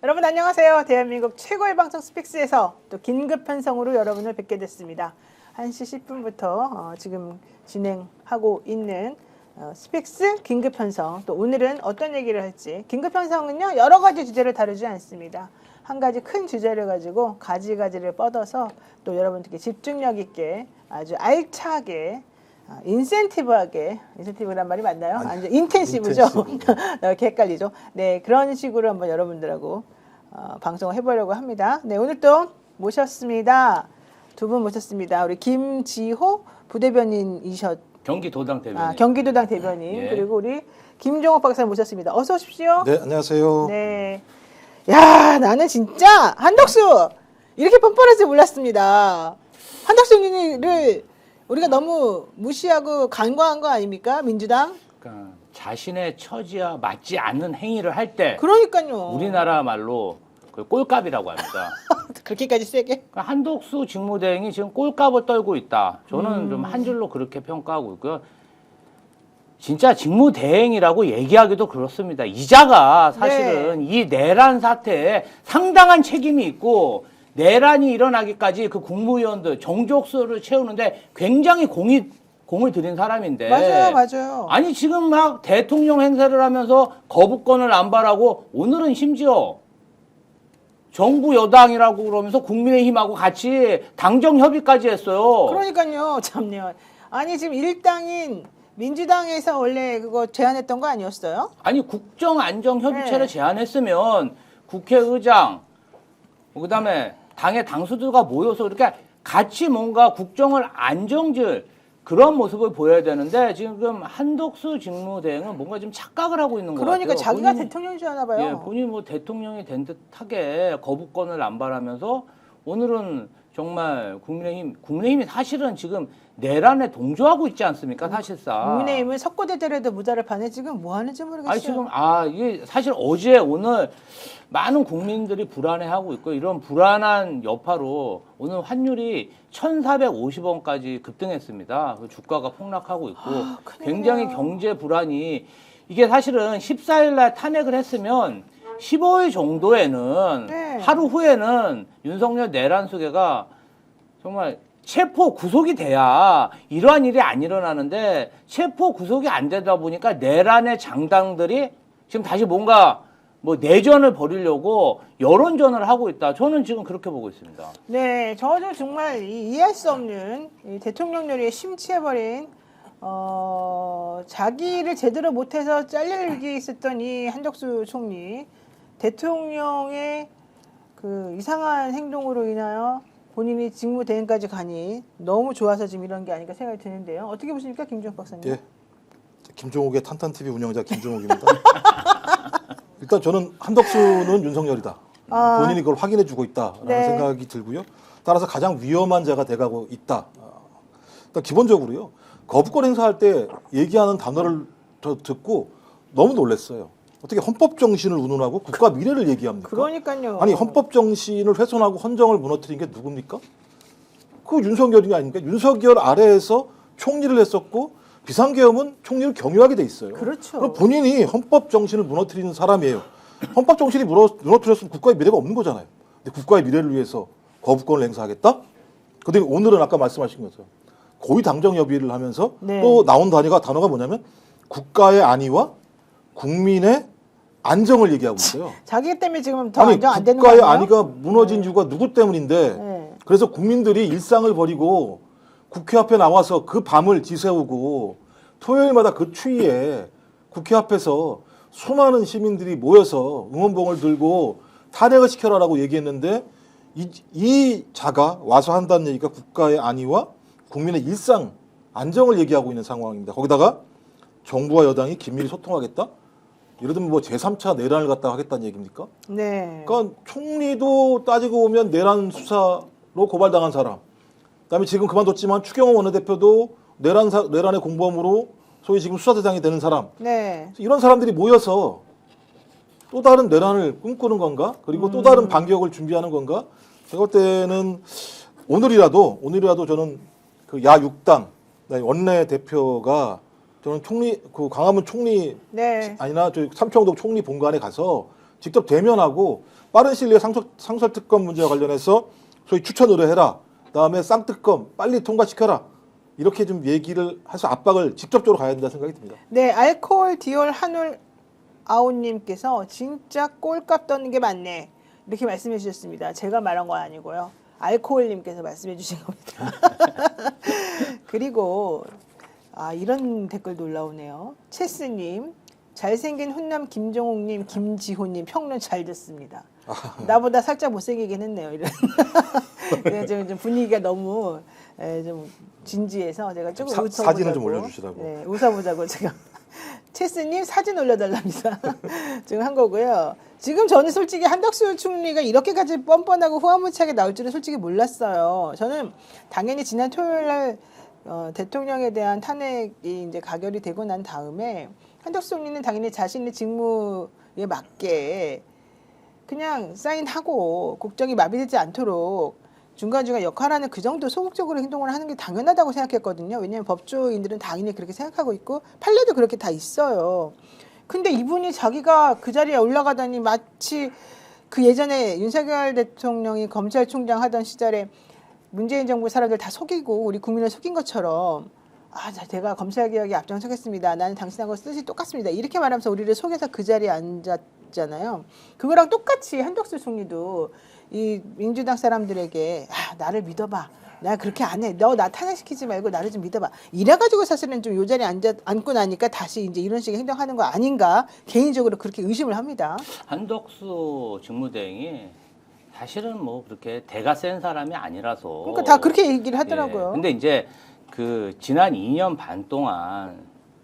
여러분 안녕하세요. 대한민국 최고의 방송 스픽스에서 또 긴급 편성으로 여러분을 뵙게 됐습니다. 1시 10분부터 지금 진행하고 있는 스픽스 긴급 편성. 또 오늘은 어떤 얘기를 할지. 긴급 편성은요, 여러 가지 주제를 다루지 않습니다. 한 가지 큰 주제를 가지고 가지가지를 뻗어서 또 여러분들께 집중력 있게 아주 알차게 인센티브하게, 인센티브란 말이 맞나요? 아니, 인텐시브죠. 이렇게 헷갈리죠. 네, 그런 식으로 한번 여러분들하고 방송을 해보려고 합니다. 네, 오늘 또 모셨습니다. 두 분 모셨습니다. 우리 김지호 부대변인이셨. 경기도당 대변인. 경기도당 대변인. 예. 그리고 우리 김종옥 박사 모셨습니다. 어서 오십시오. 네, 안녕하세요. 네. 야, 나는 진짜 한덕수 이렇게 뻔뻔할 줄 몰랐습니다. 한덕수를 우리가 너무 무시하고 간과한 거 아닙니까? 민주당? 그러니까 자신의 처지와 맞지 않는 행위를 할 때 그러니까요. 우리나라 말로 그 꼴값이라고 합니다. 그렇게까지 세게? 그러니까 한덕수 직무대행이 지금 꼴값을 떨고 있다. 저는 좀 한 줄로 그렇게 평가하고 있고요. 진짜 직무대행이라고 얘기하기도 그렇습니다. 이자가 사실은 이 내란 사태에 상당한 책임이 있고 내란이 일어나기까지 그 국무위원들 정족수를 채우는데 굉장히 공을 들인 사람인데. 맞아요. 아니 지금 막 대통령 행세를 하면서 거부권을 안 바라고 오늘은 심지어 정부 여당이라고 그러면서 국민의힘하고 같이 당정 협의까지 했어요. 그러니까요. 참요. 아니 지금 일당인 민주당에서 원래 그거 제안했던 거 아니었어요? 아니 국정안정협의체를 네. 제안했으면 국회의장 그다음에 당의 당수들과 모여서 이렇게 같이 뭔가 국정을 안정질 그런 모습을 보여야 되는데 지금 한덕수 직무대행은 뭔가 좀 착각을 하고 있는 것 같아요. 그러니까 자기가 대통령인 줄 아나 봐요. 예, 본인이 뭐 대통령이 된 듯하게 거부권을 안 바라면서 오늘은 정말 국민의힘이 사실은 지금 내란에 동조하고 있지 않습니까? 사실상. 국민의힘은 석고대대로도 무자를 파네. 지금 뭐 하는지 모르겠어요. 아니 지금 이게 사실 어제 오늘 많은 국민들이 불안해하고 있고 이런 불안한 여파로 오늘 환율이 1,450원까지 급등했습니다. 주가가 폭락하고 있고 굉장히 경제 불안이 이게 사실은 14일 날 탄핵을 했으면 15일 정도에는 네. 하루 후에는 윤석열 내란 수계가 정말 체포 구속이 돼야 이러한 일이 안 일어나는데 체포 구속이 안 되다 보니까 내란의 장당들이 지금 다시 뭔가 뭐 내전을 벌이려고 여론전을 하고 있다. 저는 지금 그렇게 보고 있습니다. 네, 저도 정말 이해할 수 없는 이 대통령 요리에 심취해버린 자기를 제대로 못해서 잘릴 일이 있었던 이 한덕수 총리 대통령의 그 이상한 행동으로 인하여 본인이 직무대행까지 가니 너무 좋아서 지금 이런 게 아닌가 생각이 드는데요. 어떻게 보십니까, 김종욱 박사님? 예, 김종욱의 탄탄TV 운영자 김종욱입니다. 일단 저는 한덕수는 윤석열이다. 본인이 그걸 확인해주고 있다라는 네. 생각이 들고요. 따라서 가장 위험한 자가 돼가고 있다. 일단 기본적으로요. 거부권 행사할 때 얘기하는 단어를 듣고 너무 놀랐어요. 어떻게 헌법 정신을 운운하고 국가 미래를 얘기합니까? 그러니까요. 아니 헌법 정신을 훼손하고 헌정을 무너뜨린 게 누굽니까? 그 윤석열이 아닙니까? 윤석열 아래에서 총리를 했었고 비상계엄은 총리를 경유하게 돼 있어요. 그렇죠. 그럼 본인이 헌법 정신을 무너뜨리는 사람이에요. 헌법 정신이 무너뜨렸으면 국가의 미래가 없는 거잖아요. 근데 국가의 미래를 위해서 거부권을 행사하겠다? 근데 오늘은 아까 말씀하신 것처럼 고위 당정 협의를 하면서 네. 또 나온 단어가 뭐냐면 국가의 안위와 국민의 안정을 얘기하고 있어요. 자기 때문에 지금 더 아니 안정 안 되는 거 국가의 아니에요? 안위가 무너진 이유가 누구 때문인데 네. 그래서 국민들이 일상을 버리고 국회 앞에 나와서 그 밤을 지새우고 토요일마다 그 추위에 국회 앞에서 수많은 시민들이 모여서 응원봉을 들고 탄핵을 시켜라라고 얘기했는데 이 자가 와서 한다는 얘기가 국가의 안위와 국민의 일상 안정을 얘기하고 있는 상황입니다. 거기다가 정부와 여당이 긴밀히 소통하겠다? 예를 들면 뭐 제3차 내란을 갖다가 하겠다는 얘기입니까? 네. 그러니까 총리도 따지고 보면 내란 수사로 고발당한 사람. 그다음에 지금 그만뒀지만 추경호 원내대표도 내란의 공범으로 소위 지금 수사 대상이 되는 사람. 네. 이런 사람들이 모여서 또 다른 내란을 꿈꾸는 건가? 그리고 또 다른 반격을 준비하는 건가? 제가 볼 때는 오늘이라도 저는 그 야 6당 원내대표가 저는 그 광화문 총리 네. 아니나 저 삼청동 총리 본관에 가서 직접 대면하고 빠른 시일 내에 상설 특검 문제와 관련해서 소위 추천 의뢰해라. 그다음에 쌍특검 빨리 통과시켜라. 이렇게 좀 얘기를 해서 압박을 직접적으로 가야 된다 생각이 듭니다. 네, 알코올 디올 한올 아웃님께서 진짜 꼴값 떠는 게 맞네 이렇게 말씀해 주셨습니다. 제가 말한 건 아니고요. 알코올님께서 말씀해 주신 겁니다. 그리고 이런 댓글도 올라오네요. 체스님, 잘생긴 훈남 김종욱님, 김지호님 평론 잘 듣습니다. 나보다 살짝 못생기긴 했네요. 이런. 그래서 좀 분위기가 너무 좀 진지해서 제가 조금 웃어보자고. 사진을 좀 올려주시라고. 네, 웃어보자고 제가. 체스님 사진 올려달랍니다. 지금 한 거고요. 지금 저는 솔직히 한덕수 총리가 이렇게까지 뻔뻔하고 후한무치하게 나올 줄은 솔직히 몰랐어요. 저는 당연히 지난 토요일 날 대통령에 대한 탄핵이 이제 가결이 되고 난 다음에 한덕수 총리는 당연히 자신의 직무에 맞게 그냥 사인하고 국정이 마비되지 않도록 중간중간 역할하는 그 정도 소극적으로 행동을 하는 게 당연하다고 생각했거든요. 왜냐하면 법조인들은 당연히 그렇게 생각하고 있고 판례도 그렇게 다 있어요. 근데 이분이 자기가 그 자리에 올라가다니 마치 그 예전에 윤석열 대통령이 검찰총장 하던 시절에 문재인 정부 사람들 다 속이고 우리 국민을 속인 것처럼 제가 검찰개혁에 앞장서겠습니다. 나는 당신하고 뜻이 똑같습니다. 이렇게 말하면서 우리를 속여서 그 자리에 앉았잖아요. 그거랑 똑같이 한덕수 총리도 이 민주당 사람들에게 나를 믿어봐. 나 그렇게 안 해. 너 나 탄핵시키지 말고 나를 좀 믿어봐. 이래가지고 사실은 좀 요 자리에 앉고 나니까 다시 이제 이런 식의 행동하는 거 아닌가 개인적으로 그렇게 의심을 합니다. 한덕수 직무대행이 사실은 뭐 그렇게 대가 센 사람이 아니라서. 그러니까 다 그렇게 얘기를 하더라고요. 예, 근데 이제 그 지난 2년 반 동안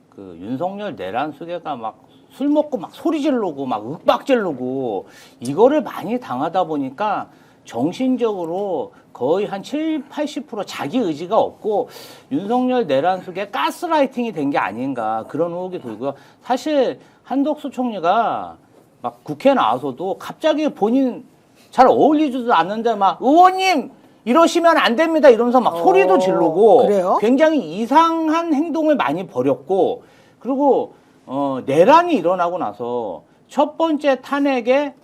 그 윤석열 내란 수계가 막 술 먹고 막 소리 지르고 막 윽박 지르고 이거를 많이 당하다 보니까 정신적으로 거의 한 80% 자기 의지가 없고 윤석열 내란 속에 가스라이팅이 된 게 아닌가 그런 의혹이 들고요. 사실 한덕수 총리가 막 국회에 나와서도 갑자기 본인 잘 어울리지도 않는데 막 의원님 이러시면 안 됩니다 이러면서 막 소리도 지르고 그래요? 굉장히 이상한 행동을 많이 벌였고 그리고 내란이 일어나고 나서 첫 번째 탄핵에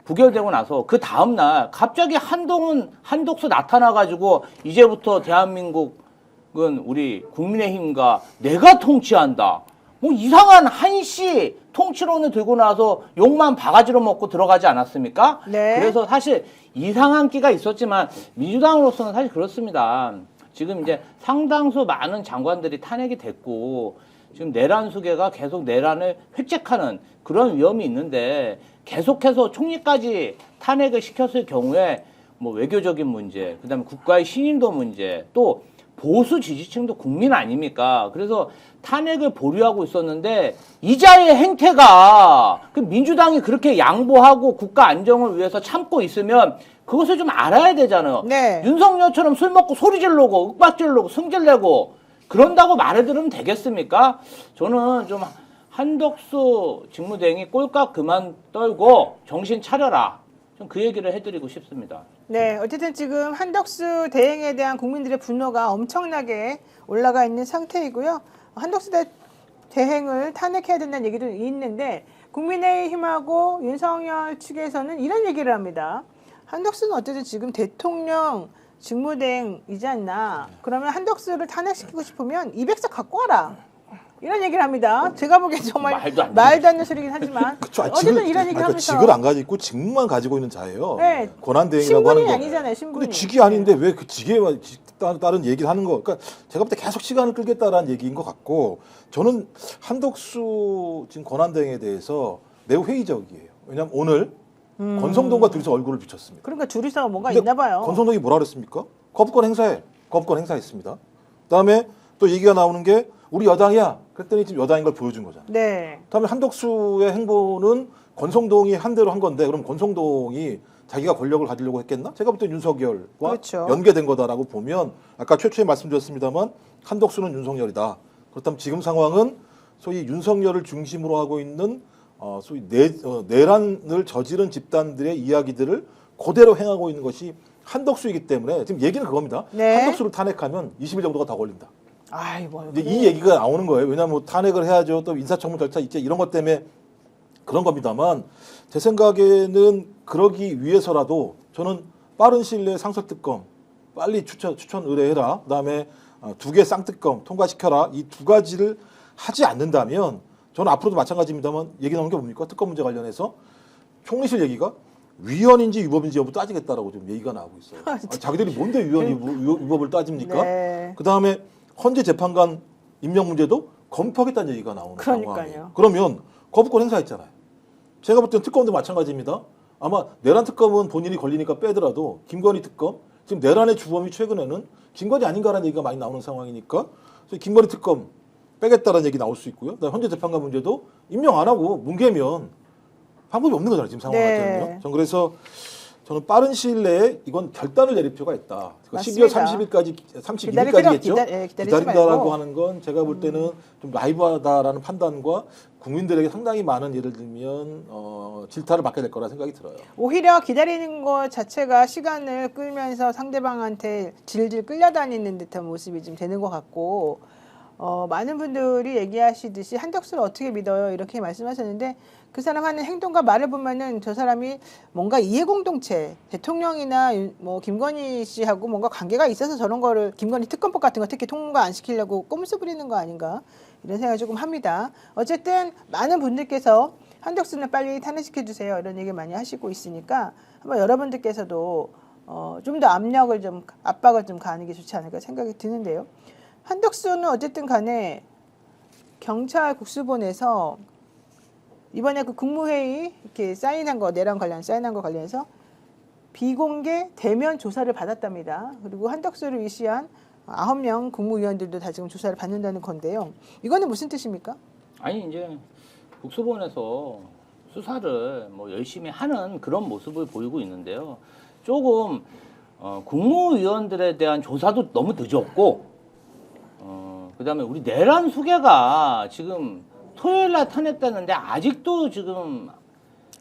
부결되고 나서 그 다음날 갑자기 한독수 나타나가지고 이제부터 대한민국은 우리 국민의힘과 내가 통치한다. 뭐 이상한 한시 통치론을 들고 나서 욕만 바가지로 먹고 들어가지 않았습니까? 네. 그래서 사실 이상한 끼가 있었지만 민주당으로서는 사실 그렇습니다. 지금 이제 상당수 많은 장관들이 탄핵이 됐고 지금 내란 수계가 계속 내란을 획책하는 그런 위험이 있는데 계속해서 총리까지 탄핵을 시켰을 경우에 뭐 외교적인 문제, 그다음에 국가의 신임도 문제, 또 보수 지지층도 국민 아닙니까? 그래서 탄핵을 보류하고 있었는데 이자의 행태가 그 민주당이 그렇게 양보하고 국가 안정을 위해서 참고 있으면 그것을 좀 알아야 되잖아요. 네. 윤석열처럼 술 먹고 소리 지르고 윽박 지르고 승질내고 그런다고 말을 들으면 되겠습니까? 저는 좀 한덕수 직무대행이 꼴값 그만 떨고 정신 차려라. 좀 그 얘기를 해드리고 싶습니다. 네, 어쨌든 지금 한덕수 대행에 대한 국민들의 분노가 엄청나게 올라가 있는 상태이고요. 한덕수 대행을 탄핵해야 된다는 얘기도 있는데 국민의힘하고 윤석열 측에서는 이런 얘기를 합니다. 한덕수는 어쨌든 지금 대통령 직무대행이지 않나. 그러면 한덕수를 탄핵시키고 싶으면 200석 갖고 와라. 이런 얘기를 합니다. 제가 보기엔 정말 말도 안 되는 소리긴 하지만 그쵸. 어쨌든 이런 얘기를 하면서 직을 안 가지고 직무만 가지고 있는 자예요. 네. 권한대행이라고 하는 신분이 거. 아니잖아요. 신분이. 근데 직이 아닌데 왜 그 직에 따른 얘기를 하는 거? 그러니까 제가 볼 때 계속 시간을 끌겠다라는 얘기인 것 같고 저는 한덕수 지금 권한대행에 대해서 매우 회의적이에요. 왜냐하면 오늘 권성동과 둘이서 얼굴을 비쳤습니다. 그러니까 둘이서 뭔가 근데 있나 봐요. 권성동이 뭐라 그랬습니까? 거부권 행사해. 거부권 행사했습니다. 그다음에 또 얘기가 나오는 게 우리 여당이야. 그랬더니 지금 여당인 걸 보여준 거잖아요. 네. 그다음에 한덕수의 행보는 권성동이 한 대로 한 건데 그럼 권성동이 자기가 권력을 가지려고 했겠나? 제가 볼 때 윤석열과 그렇죠. 연계된 거다라고 보면 아까 최초에 말씀드렸습니다만 한덕수는 윤석열이다. 그렇다면 지금 상황은 소위 윤석열을 중심으로 하고 있는 소위 내란을 저지른 집단들의 이야기들을 그대로 행하고 있는 것이 한덕수이기 때문에 지금 얘기는 그겁니다. 네. 한덕수를 탄핵하면 20일 정도가 더 걸린다. 아이 뭐 이제 이 얘기가 나오는 거예요. 왜냐하면 뭐 탄핵을 해야죠. 또 인사청문 절차 있지 이런 것 때문에 그런 겁니다만 제 생각에는 그러기 위해서라도 저는 빠른 시일 내에 상설특검 빨리 추천 의뢰해라. 그다음에 2개 쌍특검 통과시켜라. 이 2가지를 하지 않는다면 저는 앞으로도 마찬가지입니다만 얘기 나오는 게 뭡니까? 특검 문제 관련해서 총리실 얘기가 위헌인지 위법인지 여부 따지겠다라고 지금 얘기가 나오고 있어요. 자기들이 뭔데 위헌 위법을 따집니까? 네. 그다음에 헌재 재판관 임명 문제도 검토하겠다는 얘기가 나오는 그러니까요. 상황이에요. 그러면 거부권 행사했잖아요. 제가 볼 때는 특검도 마찬가지입니다. 아마 내란 특검은 본인이 걸리니까 빼더라도 김건희 특검 지금 내란의 주범이 최근에는 김건희 아닌가라는 얘기가 많이 나오는 상황이니까 그래서 김건희 특검 빼겠다라는 얘기 나올 수 있고요. 그다음에 헌재 재판관 문제도 임명 안 하고 뭉개면 방법이 없는 거잖아요. 지금 상황 네. 같잖아요. 전 그래서 저는 빠른 시일 내에 이건 결단을 내릴 필요가 있다. 맞습니다. 12월 31일까지겠죠. 기다린다라고 하는 건 제가 볼 때는 좀 라이브하다라는 판단과 국민들에게 상당히 많은 예를 들면 질타를 받게 될 거라 생각이 들어요. 오히려 기다리는 것 자체가 시간을 끌면서 상대방한테 질질 끌려다니는 듯한 모습이 좀 되는 것 같고 많은 분들이 얘기하시듯이 한덕수를 어떻게 믿어요? 이렇게 말씀하셨는데 그 사람 하는 행동과 말을 보면은 저 사람이 뭔가 이해공동체 대통령이나 뭐 김건희 씨하고 뭔가 관계가 있어서 저런 거를 김건희 특검법 같은 거 특히 통과 안 시키려고 꼼수 부리는 거 아닌가 이런 생각이 조금 합니다. 어쨌든 많은 분들께서 한덕수는 빨리 탄핵시켜 주세요 이런 얘기 많이 하시고 있으니까 한번 여러분들께서도 좀 더 압박을 좀 가하는 게 좋지 않을까 생각이 드는데요. 한덕수는 어쨌든 간에 경찰 국수본에서 이번에 그 국무회의 이렇게 사인한 거 내란 관련 사인한 거 관련해서 비공개 대면 조사를 받았답니다. 그리고 한덕수를 위시한 9명 국무위원들도 다 지금 조사를 받는다는 건데요. 이거는 무슨 뜻입니까? 아니 이제 국수본에서 수사를 뭐 열심히 하는 그런 모습을 보이고 있는데요. 조금 국무위원들에 대한 조사도 너무 늦었고 그다음에 우리 내란 수계가 지금 토요일 날 탄핵됐는데 아직도 지금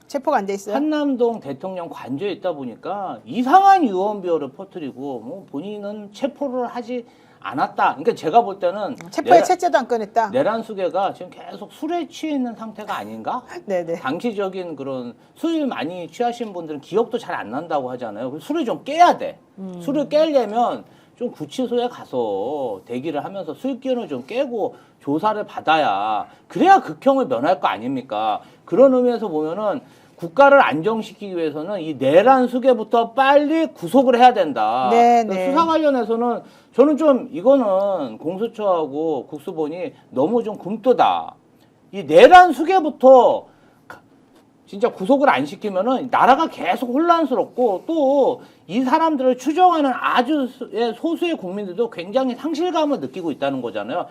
체포가 안 돼 있어요? 한남동 대통령 관저에 있다 보니까 이상한 유언비어를 퍼뜨리고 뭐 본인은 체포를 하지 않았다. 그러니까 제가 볼 때는 체포의 채째도 안 꺼냈다. 내란 수계가 지금 계속 술에 취해 있는 상태가 아닌가? 네네. 당시적인 그런 술 많이 취하신 분들은 기억도 잘 안 난다고 하잖아요. 술을 좀 깨야 돼. 술을 깨려면 좀 구치소에 가서 대기를 하면서 술기운을 좀 깨고 조사를 받아야 그래야 극형을 면할 거 아닙니까? 그런 의미에서 보면은 국가를 안정시키기 위해서는 이 내란 수계부터 빨리 구속을 해야 된다. 네, 네. 수사 관련해서는 저는 좀 이거는 공수처하고 국수본이 너무 좀 굼뜨다. 이 내란 수계부터 진짜 구속을 안 시키면은 나라가 계속 혼란스럽고 또 이 사람들을 추종하는 아주 소수의 국민들도 굉장히 상실감을 느끼고 있다는 거잖아요.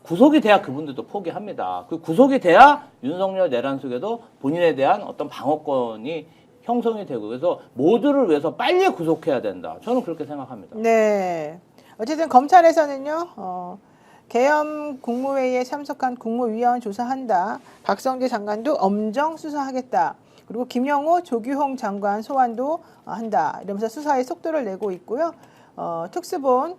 구속이 돼야 그분들도 포기합니다. 그 구속이 돼야 윤석열 내란 속에도 본인에 대한 어떤 방어권이 형성이 되고 그래서 모두를 위해서 빨리 구속해야 된다. 저는 그렇게 생각합니다. 네. 어쨌든 검찰에서는요. 계엄 국무회의에 참석한 국무위원 조사한다. 박성재 장관도 엄정 수사하겠다. 그리고 김영호, 조규홍 장관 소환도 한다. 이러면서 수사에 속도를 내고 있고요.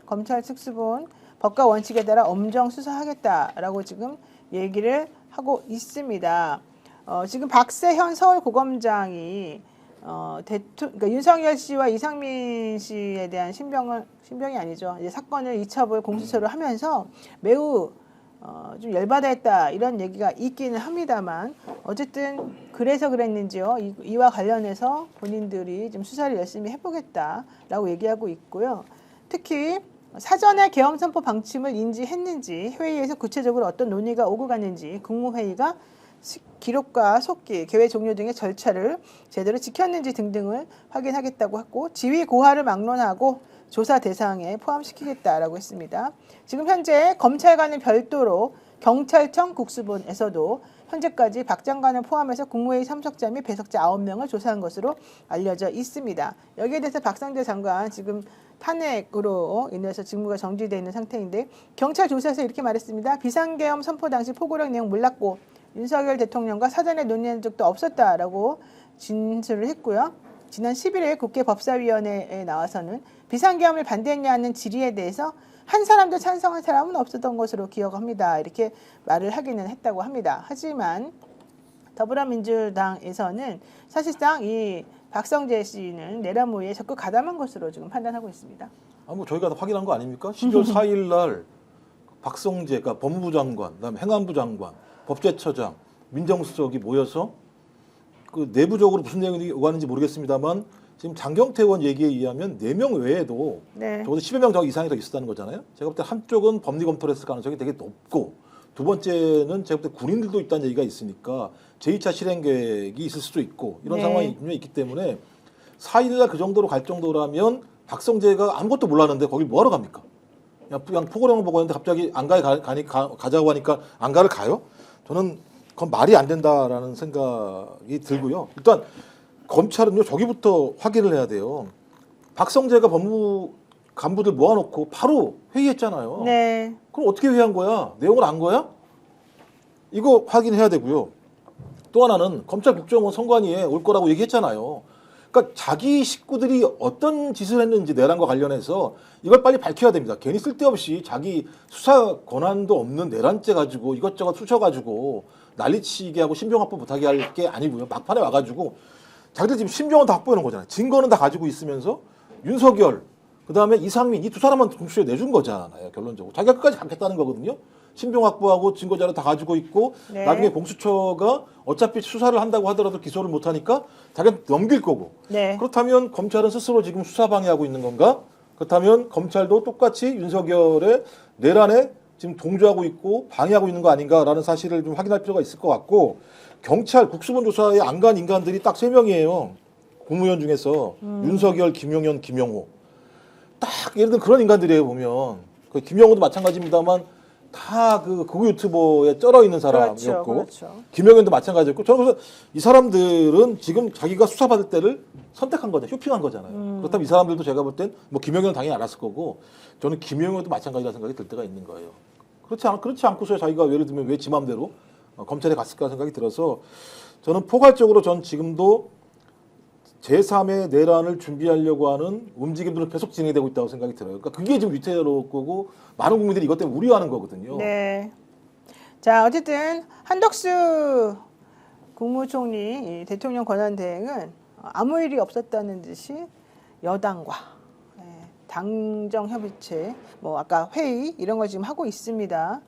검찰 특수본 법과 원칙에 따라 엄정 수사하겠다라고 지금 얘기를 하고 있습니다. 지금 박세현 서울고검장이 그러니까 윤석열 씨와 이상민 씨에 대한 신병이 아니죠. 이제 사건을 이첩을 공수처로 하면서 매우 좀 열받아했다 이런 얘기가 있기는 합니다만 어쨌든 그래서 그랬는지요. 이와 관련해서 본인들이 좀 수사를 열심히 해보겠다라고 얘기하고 있고요. 특히 사전에 계엄 선포 방침을 인지했는지 회의에서 구체적으로 어떤 논의가 오고 갔는지 국무회의가 기록과 속기, 개회 종료 등의 절차를 제대로 지켰는지 등등을 확인하겠다고 했고 지휘 고하를 막론하고 조사 대상에 포함시키겠다라고 했습니다. 지금 현재 검찰과는 별도로 경찰청 국수본에서도 현재까지 박 장관을 포함해서 국무회의 참석자 및 배석자 9명을 조사한 것으로 알려져 있습니다. 여기에 대해서 박성재 장관 지금 탄핵으로 인해서 직무가 정지되어 있는 상태인데 경찰 조사에서 이렇게 말했습니다. 비상계엄 선포 당시 포고령 내용 몰랐고 윤석열 대통령과 사전에 논의한 적도 없었다라고 진술을 했고요. 지난 11일 국회 법사위원회에 나와서는 비상계엄을 반대했냐는 질의에 대해서 한 사람도 찬성한 사람은 없었던 것으로 기억합니다. 이렇게 말을 하기는 했다고 합니다. 하지만 더불어민주당에서는 사실상 이 박성재 씨는 내란 모의에 적극 가담한 것으로 지금 판단하고 있습니다. 뭐 저희가 다 확인한 거 아닙니까? 12월 4일 날 박성재, 그러니까 법무부 장관, 그다음에 행안부 장관, 법제처장, 민정수석이 모여서 그 내부적으로 무슨 내용이 오가는지 모르겠습니다만 지금 장경태 의원 얘기에 의하면 4명 외에도 네. 적어도 10여 명 이상이 더 있었다는 거잖아요. 제가 볼 때 한쪽은 법리 검토를 했을 가능성이 되게 높고 두 번째는 제가 볼 때 군인들도 있다는 얘기가 있으니까 제2차 실행 계획이 있을 수도 있고 이런 네. 상황이 분명히 있기 때문에 4일날 그 정도로 갈 정도라면 박성재가 아무것도 몰랐는데 거길 뭐하러 갑니까? 그냥 포고령을 보고 있는데 갑자기 안가에 가자고 하니까 안가를 가요? 저는 그건 말이 안 된다라는 생각이 들고요. 일단 검찰은요, 저기부터 확인을 해야 돼요. 박성재가 법무부 간부들 모아놓고 바로 회의했잖아요. 네. 그럼 어떻게 회의한 거야? 내용을 안 거야? 이거 확인해야 되고요. 또 하나는 검찰 국정원 선관위에 올 거라고 얘기했잖아요. 그러니까 자기 식구들이 어떤 짓을 했는지 내란과 관련해서 이걸 빨리 밝혀야 됩니다. 괜히 쓸데없이 자기 수사 권한도 없는 내란죄 가지고 이것저것 쑤셔가지고 난리치게 하고 신병 확보 못하게 할 게 아니고요. 막판에 와가지고 자기들 지금 신병은 다 확보해 놓은 거잖아요. 증거는 다 가지고 있으면서 윤석열, 그다음에 이상민 이 두 사람만 공수처에 내준 거잖아요. 결론적으로. 자기가 끝까지 갖겠다는 거거든요. 신병 확보하고 증거 자료 다 가지고 있고 네. 나중에 공수처가 어차피 수사를 한다고 하더라도 기소를 못하니까 자기는 넘길 거고. 네. 그렇다면 검찰은 스스로 지금 수사 방해하고 있는 건가? 그렇다면 검찰도 똑같이 윤석열의 내란에 지금 동조하고 있고 방해하고 있는 거 아닌가라는 사실을 좀 확인할 필요가 있을 것 같고 경찰 국수본 조사에 안 간 인간들이 딱 3명이에요. 국무위원 중에서 윤석열, 김용현, 김영호. 딱 예를 들면 그런 인간들이에요 보면. 그 김영호도 마찬가지입니다만 다 그 극우 유튜버에 쩔어 있는 사람이었고 그렇죠. 김영현도 마찬가지였고 저는 그래서 이 사람들은 지금 자기가 수사받을 때를 선택한 거죠. 쇼핑한 거잖아요. 그렇다면 이 사람들도 제가 볼 땐 뭐 김영현은 당연히 알았을 거고 저는 김영현도 마찬가지라는 생각이 들 때가 있는 거예요. 그렇지 않고서 자기가 예를 들면 왜 지 맘대로 검찰에 갔을까 생각이 들어서 저는 포괄적으로 전 지금도 제3의 내란을 준비하려고 하는 움직임들은 계속 진행되고 있다고 생각이 들어요. 그러니까 그게 지금 위태로울 거고 많은 국민들이 이것 때문에 우려하는 거거든요. 네. 자, 어쨌든 한덕수 국무총리 대통령 권한대행은 아무 일이 없었다는 듯이 여당과 당정협의체, 뭐 아까 회의 이런 걸 지금 하고 있습니다.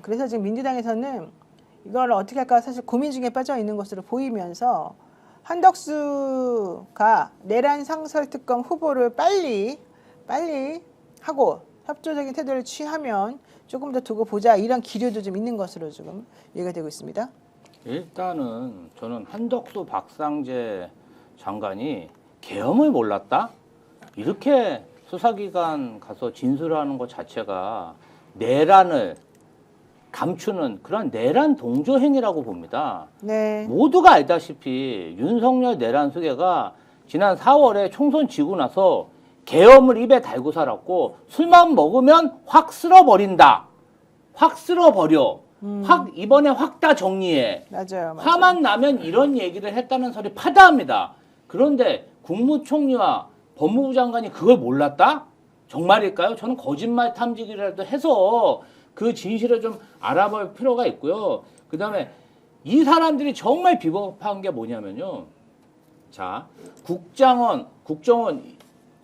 그래서 지금 민주당에서는 이걸 어떻게 할까 사실 고민 중에 빠져 있는 것으로 보이면서 한덕수가 내란 상설 특검 후보를 빨리 하고 협조적인 태도를 취하면 조금 더 두고 보자 이런 기류도 좀 있는 것으로 지금 얘기가 되고 있습니다. 일단은 저는 한덕수 박상재 장관이 계엄을 몰랐다? 이렇게 수사기관 가서 진술하는 것 자체가 내란을 감추는 그런 내란 동조 행위라고 봅니다. 네. 모두가 알다시피 윤석열 내란 수계가 지난 4월에 총선 지고 나서 계엄을 입에 달고 살았고 술만 먹으면 확 쓸어버린다. 확 쓸어버려. 확 이번에 확 다 정리해. 맞아요. 화만 나면 이런 얘기를 했다는 소리 파다합니다. 그런데 국무총리와 법무부 장관이 그걸 몰랐다? 정말일까요? 저는 거짓말 탐지기라도 해서 그 진실을 좀 알아볼 필요가 있고요. 그 다음에 이 사람들이 정말 비겁한 게 뭐냐면요. 자, 국정원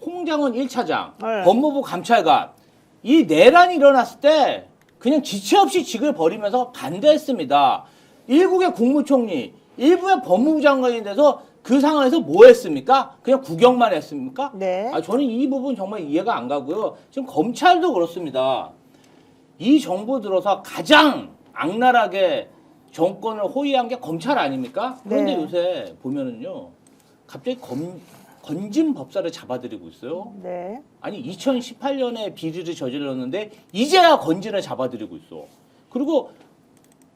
홍장원 1차장, 네. 법무부 감찰관, 이 내란이 일어났을 때 그냥 지체 없이 직을 벌이면서 반대했습니다. 일국의 국무총리, 일부의 법무부 장관이 돼서 그 상황에서 뭐 했습니까? 그냥 구경만 했습니까? 네. 저는 이 부분 정말 이해가 안 가고요. 지금 검찰도 그렇습니다. 이 정부 들어서 가장 악랄하게 정권을 호위한 게 검찰 아닙니까? 그런데 네. 요새 보면은요, 갑자기 건진 법사를 잡아들이고 있어요. 네. 아니 2018년에 비리를 저질렀는데 이제야 건진을 잡아들이고 있어. 그리고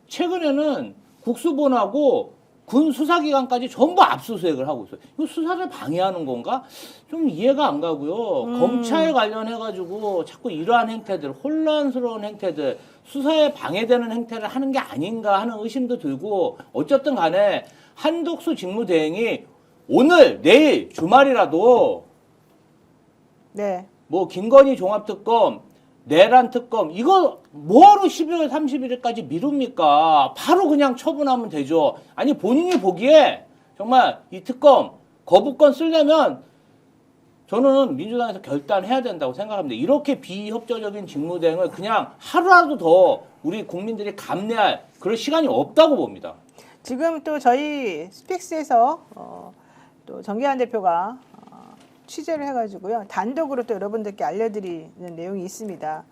최근에는 국수본하고 군 수사기관까지 전부 압수수색을 하고 있어요. 이거 수사를 방해하는 건가? 좀 이해가 안 가고요. 검찰 관련해가지고 자꾸 이러한 행태들, 혼란스러운 행태들, 수사에 방해되는 행태를 하는 게 아닌가 하는 의심도 들고 어쨌든 간에 한덕수 직무대행이 오늘, 내일, 주말이라도 네. 뭐 김건희 종합특검 내란 특검 이거 뭐하러 12월 31일까지 미룹니까? 바로 그냥 처분하면 되죠. 아니 본인이 보기에 정말 이 특검 거부권 쓰려면 저는 민주당에서 결단해야 된다고 생각합니다. 이렇게 비협조적인 직무대행을 그냥 하루라도 더 우리 국민들이 감내할 그럴 시간이 없다고 봅니다. 지금 또 저희 스픽스에서 또 정기환 대표가 취재를 해가지고요. 단독으로 또 여러분들께 알려드리는 내용이 있습니다.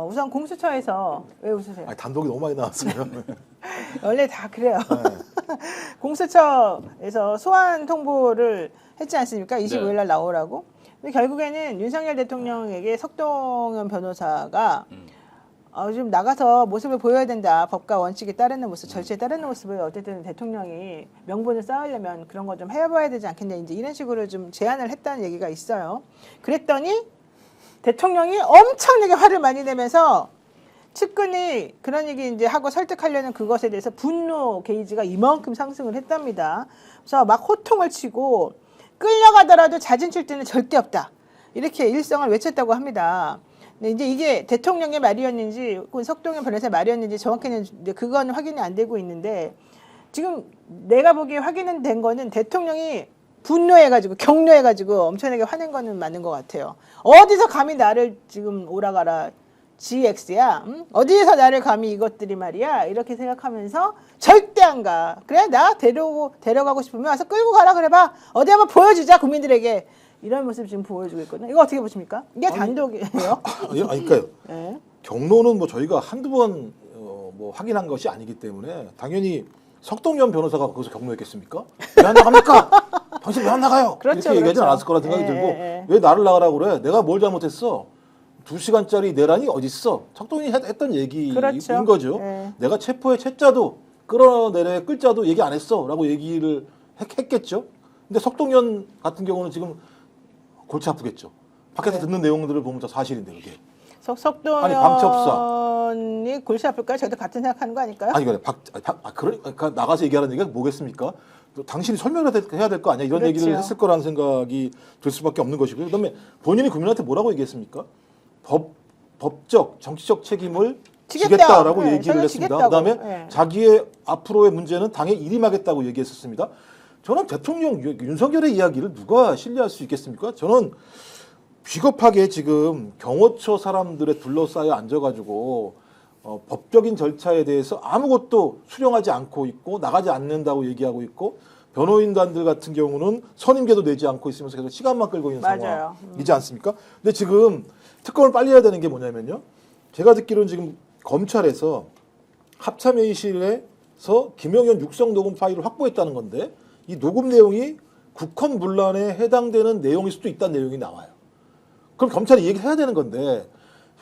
우선 공수처에서 왜 웃으세요? 아니, 단독이 너무 많이 나왔어요. 원래 다 그래요. 네. 공수처에서 소환 통보를 했지 않습니까? 25일 날 나오라고. 근데 결국에는 윤석열 대통령에게 석동현 변호사가 좀 나가서 모습을 보여야 된다. 법과 원칙에 따르는 모습, 절차에 따르는 모습을 어쨌든 대통령이 명분을 쌓으려면 그런 거 좀 해봐야 되지 않겠냐. 이제 이런 식으로 좀 제안을 했다는 얘기가 있어요. 그랬더니 대통령이 엄청나게 화를 많이 내면서 측근이 그런 얘기 이제 하고 설득하려는 그것에 대해서 분노 게이지가 이만큼 상승을 했답니다. 그래서 막 호통을 치고 끌려가더라도 자진 출두는 절대 없다. 이렇게 일성을 외쳤다고 합니다. 근데 이제 이게 대통령의 말이었는지 석동현 변호사의 말이었는지 정확히는 이제 그건 확인이 안 되고 있는데 지금 내가 보기에 확인은 된 거는 대통령이 분노해가지고 격노해가지고 엄청나게 화낸 거는 맞는 것 같아요. 어디서 감히 나를 지금 오라가라 GX야? 응? 어디에서 나를 감히 이것들이 말이야? 이렇게 생각하면서 절대 안 가. 그래 나 데려가고 싶으면 와서 끌고 가라 그래봐. 어디 한번 보여주자 국민들에게. 이런 모습 지금 보여주고 있거든요. 이거 어떻게 보십니까? 이게 단독이에요? 아니, 그러니까요. 네. 경로는 뭐 저희가 한두 번 뭐 확인한 것이 아니기 때문에 당연히 석동현 변호사가 거기서 경로했겠습니까? 왜 안 나갑니까? 당신 왜 안 나가요? 그렇죠, 이렇게 얘기하진 그렇죠. 않았을 거라 생각이 예, 들고 예. 왜 나를 나가라고 그래? 내가 뭘 잘못했어? 2시간짜리 내란이 어딨어? 석동현이 했던 얘기인 그렇죠. 거죠. 예. 내가 체포의 채자도 끌어내려 끌자도 얘기 안 했어 라고 얘기를 했겠죠. 근데 석동현 같은 경우는 지금 골치 아프겠죠. 밖에서 네. 듣는 내용들을 보면 다 사실인데 그게. 석동현이 골치 아플까요? 저도 같은 생각하는 거 아닐까요? 아니 그러니까 나가서 얘기하는 얘기가 뭐겠습니까? 또 당신이 설명을 해야 될 거 아니야? 이런 그렇죠. 얘기를 했을 거라는 생각이 들 수밖에 없는 것이고요. 그다음에 본인이 국민한테 뭐라고 얘기했습니까? 법적 정치적 책임을 지겠다. 지겠다라고 네, 얘기를 저는 했습니다. 지겠다고. 그다음에 네. 자기의 앞으로의 문제는 당에 일임하겠다고 얘기했었습니다. 저는 대통령 윤석열의 이야기를 누가 신뢰할 수 있겠습니까? 저는 비겁하게 지금 경호처 사람들에 둘러싸여 앉아가지고 법적인 절차에 대해서 아무것도 수령하지 않고 있고 나가지 않는다고 얘기하고 있고 변호인단들 같은 경우는 선임계도 내지 않고 있으면서 계속 시간만 끌고 있는 맞아요. 상황이지 않습니까? 근데 지금 특검을 빨리 해야 되는 게 뭐냐면요. 제가 듣기로는 지금 검찰에서 합참회의실에서 김영현 육성 녹음 파일을 확보했다는 건데 이 녹음 내용이 국헌 문란에 해당되는 내용일 수도 있다는 내용이 나와요. 그럼 검찰이 얘기를 해야 되는 건데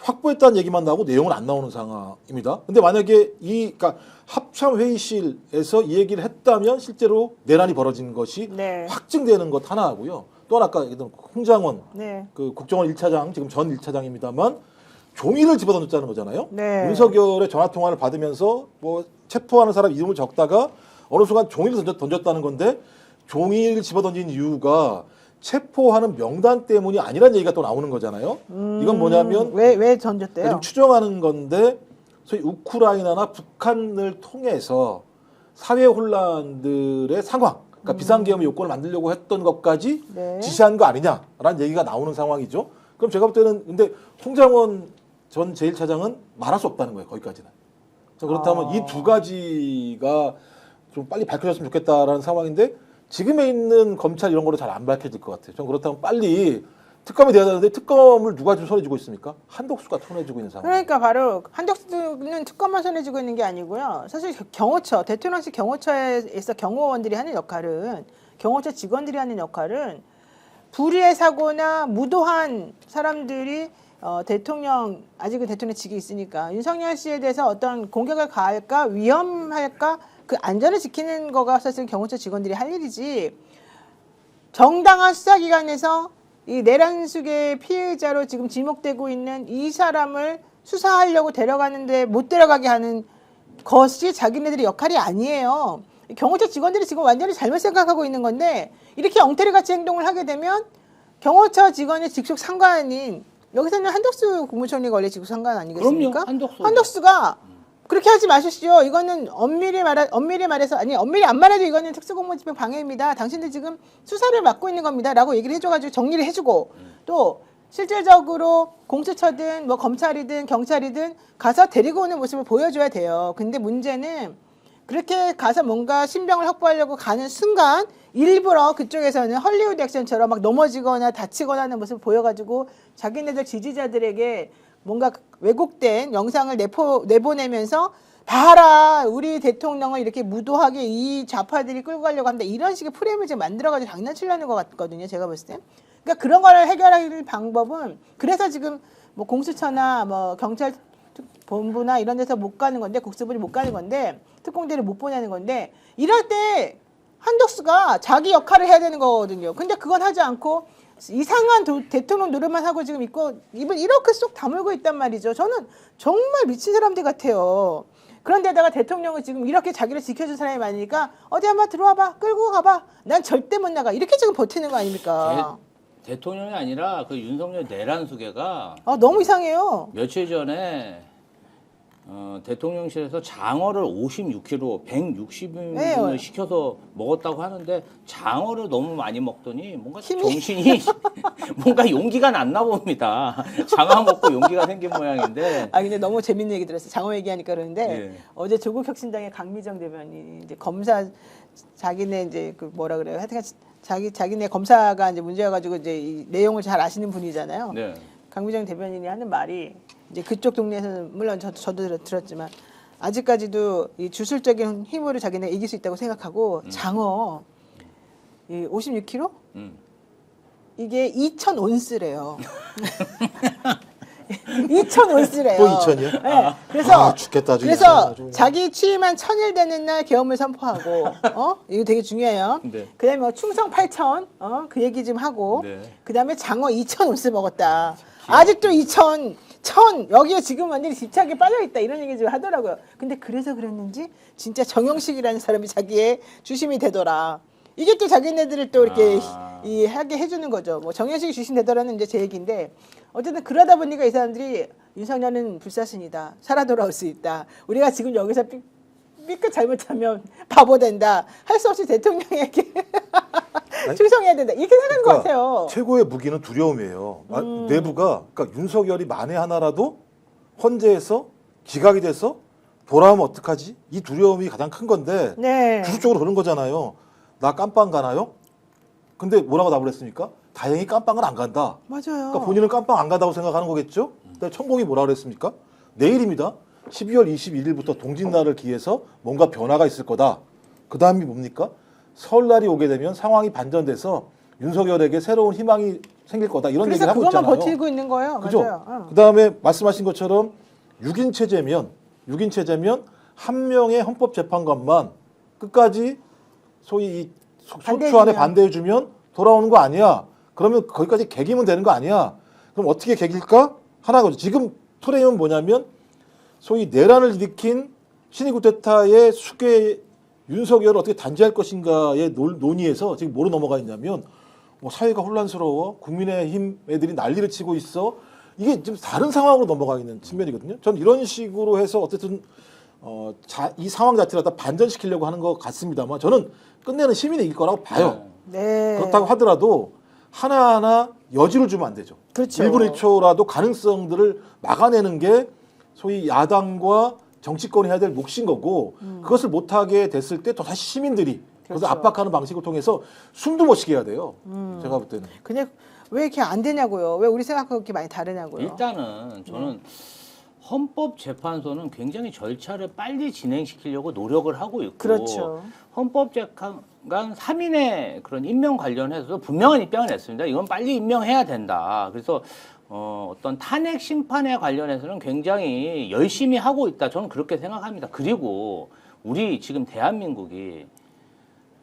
확보했다는 얘기만 나오고 내용은 안 나오는 상황입니다. 근데 만약에 그러니까 합참 회의실에서 이 얘기를 했다면 실제로 내란이 벌어진 것이 네. 확증되는 것 하나 하고요. 또 하나 아까 얘기했던 홍장원 네. 그 국정원 1차장 지금 전 1차장입니다만 종이를 집어던졌다는 거잖아요. 네. 윤석열의 전화 통화를 받으면서 뭐 체포하는 사람 이름을 적다가 어느 순간 종이를 던졌다는 건데 종이를 집어던진 이유가 체포하는 명단 때문이 아니라는 얘기가 또 나오는 거잖아요. 이건 뭐냐면 왜 던졌대요? 좀 추정하는 건데 소위 우크라이나나 북한을 통해서 사회 혼란들의 상황, 그러니까 비상계엄의 요건을 만들려고 했던 것까지 네. 지시한 거 아니냐라는 얘기가 나오는 상황이죠. 그럼 제가 볼 때는 근데 홍장원 전 제1차장은 말할 수 없다는 거예요. 거기까지는. 그렇다면 이 두 가지가 좀 빨리 밝혀졌으면 좋겠다라는 상황인데 지금에 있는 검찰 이런 거로 잘 안 밝혀질 것 같아요. 전 그렇다면 빨리 특검이 돼야 되는데 특검을 누가 지금 손에 쥐고 있습니까? 한덕수가 손에 쥐고 있는 상황. 그러니까 바로 한덕수는 특검만 손에 쥐고 있는 게 아니고요. 사실 경호처, 대통령실 경호처에서 경호원들이 하는 역할은 경호처 직원들이 하는 역할은 불의의 사고나 무도한 사람들이 아직은 대통령직이 있으니까 윤석열 씨에 대해서 어떤 공격을 가할까 위험할까 그 안전을 지키는 거가 사실 경호처 직원들이 할 일이지 정당한 수사기관에서 이 내란숙의 피해자로 지금 지목되고 있는 이 사람을 수사하려고 데려가는데 못 데려가게 하는 것이 자기네들의 역할이 아니에요. 경호처 직원들이 지금 완전히 잘못 생각하고 있는 건데 이렇게 엉터리같이 행동을 하게 되면 경호처 직원의 직속 상관인 여기서는 한덕수 국무총리가 원래 지금 상관 아니겠습니까? 그럼요. 한덕수가 그렇게 하지 마십시오. 이거는 엄밀히 말해서 아니 엄밀히 안 말해도 이거는 특수공무집행 방해입니다. 당신들 지금 수사를 맡고 있는 겁니다.라고 얘기를 해줘가지고 정리를 해주고 또 실질적으로 공수처든 뭐 검찰이든 경찰이든 가서 데리고 오는 모습을 보여줘야 돼요. 근데 문제는 그렇게 가서 뭔가 신병을 확보하려고 가는 순간 일부러 그쪽에서는 헐리우드 액션처럼 막 넘어지거나 다치거나 하는 모습을 보여가지고 자기네들 지지자들에게 뭔가 왜곡된 영상을 내보내면서 봐라 우리 대통령을 이렇게 무도하게 이 좌파들이 끌고 가려고 한다 이런 식의 프레임을 지금 만들어가지고 장난치려는 것 같거든요. 제가 봤을 때. 그러니까 그런 거를 해결할 방법은 그래서 지금 뭐 공수처나 뭐 경찰 본부나 이런 데서 못 가는 건데 국수본이 못 가는 건데 특공대를 못 보내는 건데 이럴 때 한덕수가 자기 역할을 해야 되는 거거든요. 근데 그건 하지 않고 이상한 대통령 노릇만 하고 지금 입을 이렇게 쏙 다물고 있단 말이죠. 저는 정말 미친 사람들 같아요. 그런데다가 대통령은 지금 이렇게 자기를 지켜준 사람이 많으니까 어디 한번 들어와봐 끌고 가봐 난 절대 못 나가 이렇게 지금 버티는 거 아닙니까? 대통령이 아니라 그 윤석열 내란수계가 너무 이상해요. 며칠 전에 대통령실에서 장어를 56kg, 160인분을 네. 시켜서 먹었다고 하는데 장어를 너무 많이 먹더니 뭔가 힘이- 정신이 뭔가 용기가 났나 봅니다. 장어 먹고 용기가 생긴 모양인데. 근데 너무 재밌는 얘기 들었어요. 장어 얘기하니까 그러는데 예. 어제 조국혁신당의 강미정 대변인이 이제 검사 자기네 이제 그 뭐라 그래요? 하여튼 자기네 검사가 이제 문제여가지고 이제 이 내용을 잘 아시는 분이잖아요. 네. 강미정 대변인이 하는 말이 이제 그쪽 동네에서는 물론 저도 들었지만 아직까지도 이 주술적인 힘으로 자기네 이길 수 있다고 생각하고 장어 이 56kg 이게 2,000온스래요. 2,000온스래요. 또 2,000이요? 네. 그래서 죽겠다. 아주 그래서 아주. 자기 취임한 1000일 되는 날 계엄을 선포하고 이거 되게 중요해요. 네. 그다음에 뭐 충성 8,000 그 얘기 좀 하고 네. 그다음에 장어 2,000온스 먹었다. 아직도 2,000 여기에 지금 완전히 집착에 빠져있다 이런 얘기 좀 하더라고요. 근데 그래서 그랬는지 진짜 정영식이라는 사람이 자기의 주심이 되더라. 이게 또 자기네들을 또 이렇게 하게 해주는 거죠. 뭐 정영식이 주심 되더라는 이제 제 얘기인데 어쨌든 그러다 보니까 이 사람들이 윤석열은 불사신이다. 살아 돌아올 수 있다. 우리가 지금 여기서 삐끗 잘못하면 바보 된다. 할 수 없이 대통령에게 충성해야 된다. 이렇게 생각하는 것 같아요. 최고의 무기는 두려움이에요. 내부가 그러니까 윤석열이 만에 하나라도 헌재에서 기각이 돼서 돌아오면 어떡하지? 이 두려움이 가장 큰 건데 네. 주술적으로 그런 거잖아요. 나 깜빵 가나요? 근데 뭐라고 답을 했습니까? 다행히 깜빵은 안 간다. 맞아요. 그러니까 본인은 깜빵 안 간다고 생각하는 거겠죠? 근데 천공이 뭐라 그랬습니까? 내일입니다. 12월 21일부터 동짓날을 기해서 뭔가 변화가 있을 거다. 그 다음이 뭡니까? 설날이 오게 되면 상황이 반전돼서 윤석열에게 새로운 희망이 생길 거다. 이런 그래서 얘기를 하고 그것만 있잖아요. 버티고 있는 거예요. 그죠? 맞아요. 그 다음에 말씀하신 것처럼 6인 체제면 한 명의 헌법재판관만 끝까지 소위 이 소추안에 반대해주면 돌아오는 거 아니야. 그러면 거기까지 개기면 되는 거 아니야. 그럼 어떻게 개길까? 하나거든요. 지금 프레임은 뭐냐면 소위 내란을 일으킨 신이 쿠데타의 수괴 윤석열을 어떻게 단죄할 것인가의 논의에서 지금 뭐로 넘어가 있냐면 사회가 혼란스러워. 국민의힘 애들이 난리를 치고 있어. 이게 좀 다른 상황으로 넘어가 있는 측면이거든요. 전 이런 식으로 해서 어쨌든 이 상황 자체를 다 반전시키려고 하는 것 같습니다만 저는 끝내는 시민이 이길 거라고 봐요. 네. 그렇다고 하더라도 하나하나 여지를 주면 안 되죠. 그렇죠. 1분 1초라도 가능성들을 막아내는 게 소위 야당과 정치권이 해야 될 몫인 거고 그것을 못하게 됐을 때 또 다시 시민들이 그래서 그렇죠. 압박하는 방식을 통해서 숨도 못 쉬게 해야 돼요. 제가 볼 때는. 그냥 왜 이렇게 안 되냐고요. 왜 우리 생각하고 이렇게 많이 다르냐고요. 일단은 저는 헌법재판소는 굉장히 절차를 빨리 진행시키려고 노력을 하고 있고 그렇죠. 헌법재판관 3인의 그런 임명 관련해서도 분명한 입장을 냈습니다. 이건 빨리 임명해야 된다. 그래서 어떤 탄핵 심판에 관련해서는 굉장히 열심히 하고 있다. 저는 그렇게 생각합니다. 그리고 우리 지금 대한민국이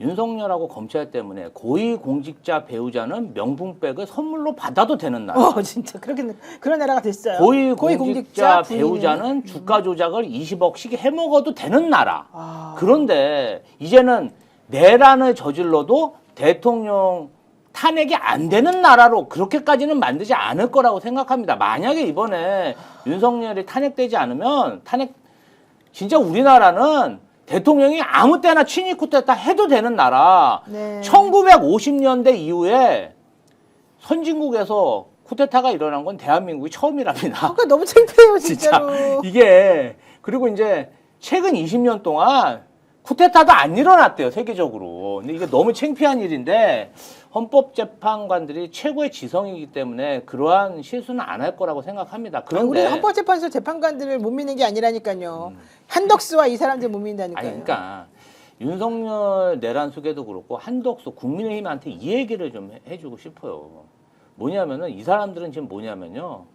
윤석열하고 검찰 때문에 고위공직자 배우자는 명분백을 선물로 받아도 되는 나라. 진짜 그런 나라가 됐어요. 고위공직자 부인이. 배우자는 주가 조작을 20억씩 해먹어도 되는 나라. 아. 그런데 이제는 내란을 저질러도 대통령 탄핵이 안 되는 나라로 그렇게까지는 만들지 않을 거라고 생각합니다. 만약에 이번에 윤석열이 탄핵되지 않으면 진짜 우리나라는 대통령이 아무 때나 친위 쿠데타 해도 되는 나라. 네. 1950년대 이후에 선진국에서 쿠데타가 일어난 건 대한민국이 처음이랍니다. 그러니까 너무 창피해요, 진짜 진짜로. 이게 그리고 이제 최근 20년 동안 쿠데타도 안 일어났대요, 세계적으로. 근데 이게 너무 창피한 일인데 헌법재판관들이 최고의 지성이기 때문에 그러한 실수는 안 할 거라고 생각합니다. 아니, 그런데 우리 헌법재판소 재판관들을 못 믿는 게 아니라니까요. 한덕수와 이 사람들 못 믿는다니까요. 아니 그러니까 윤석열 내란숙에도 그렇고 한덕수 국민의힘한테 이 얘기를 좀 해주고 싶어요. 뭐냐면은 이 사람들은 지금 뭐냐면요,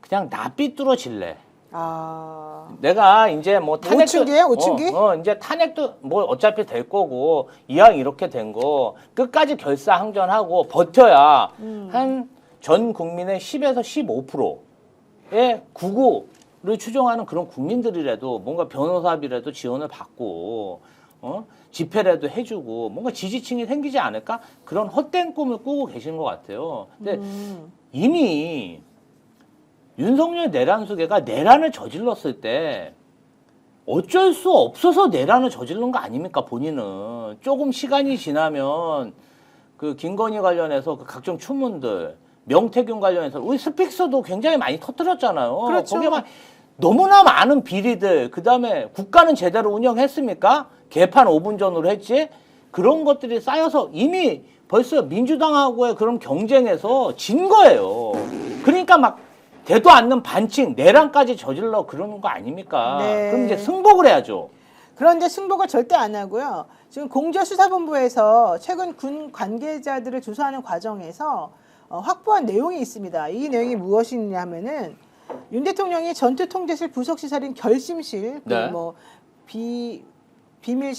그냥 나 삐뚤어질래. 아, 내가 이제 뭐 탄핵도 오춘기예요? 오춘기? 이제 탄핵도 뭐 어차피 될 거고 이왕 이렇게 된 거 끝까지 결사항전하고 버텨야 한 전 국민의 10에서 15%의 구구를 추종하는 그런 국민들이라도 뭔가 변호사비라도 지원을 받고 집회라도 해주고 뭔가 지지층이 생기지 않을까, 그런 헛된 꿈을 꾸고 계시는 것 같아요. 근데 이미 윤석열 내란수계가 내란을 저질렀을 때 어쩔 수 없어서 내란을 저지른 거 아닙니까? 본인은 조금 시간이 지나면 그 김건희 관련해서 그 각종 추문들, 명태균 관련해서 우리 스픽스도 굉장히 많이 터뜨렸잖아요. 그렇죠. 거기에 막 너무나 많은 비리들, 그 다음에 국가는 제대로 운영했습니까? 개판 5분 전으로 했지? 그런 것들이 쌓여서 이미 벌써 민주당하고의 그런 경쟁에서 진 거예요. 그러니까 막 되도 않는 반칙, 내란까지 저질러 그러는 거 아닙니까? 네. 그럼 이제 승복을 해야죠. 그런데 승복을 절대 안 하고요. 지금 공조수사본부에서 최근 군 관계자들을 조사하는 과정에서 확보한 내용이 있습니다. 이 내용이 무엇이냐 하면은 윤 대통령이 전투통제실 부속시설인 결심실, 네. 뭐 비밀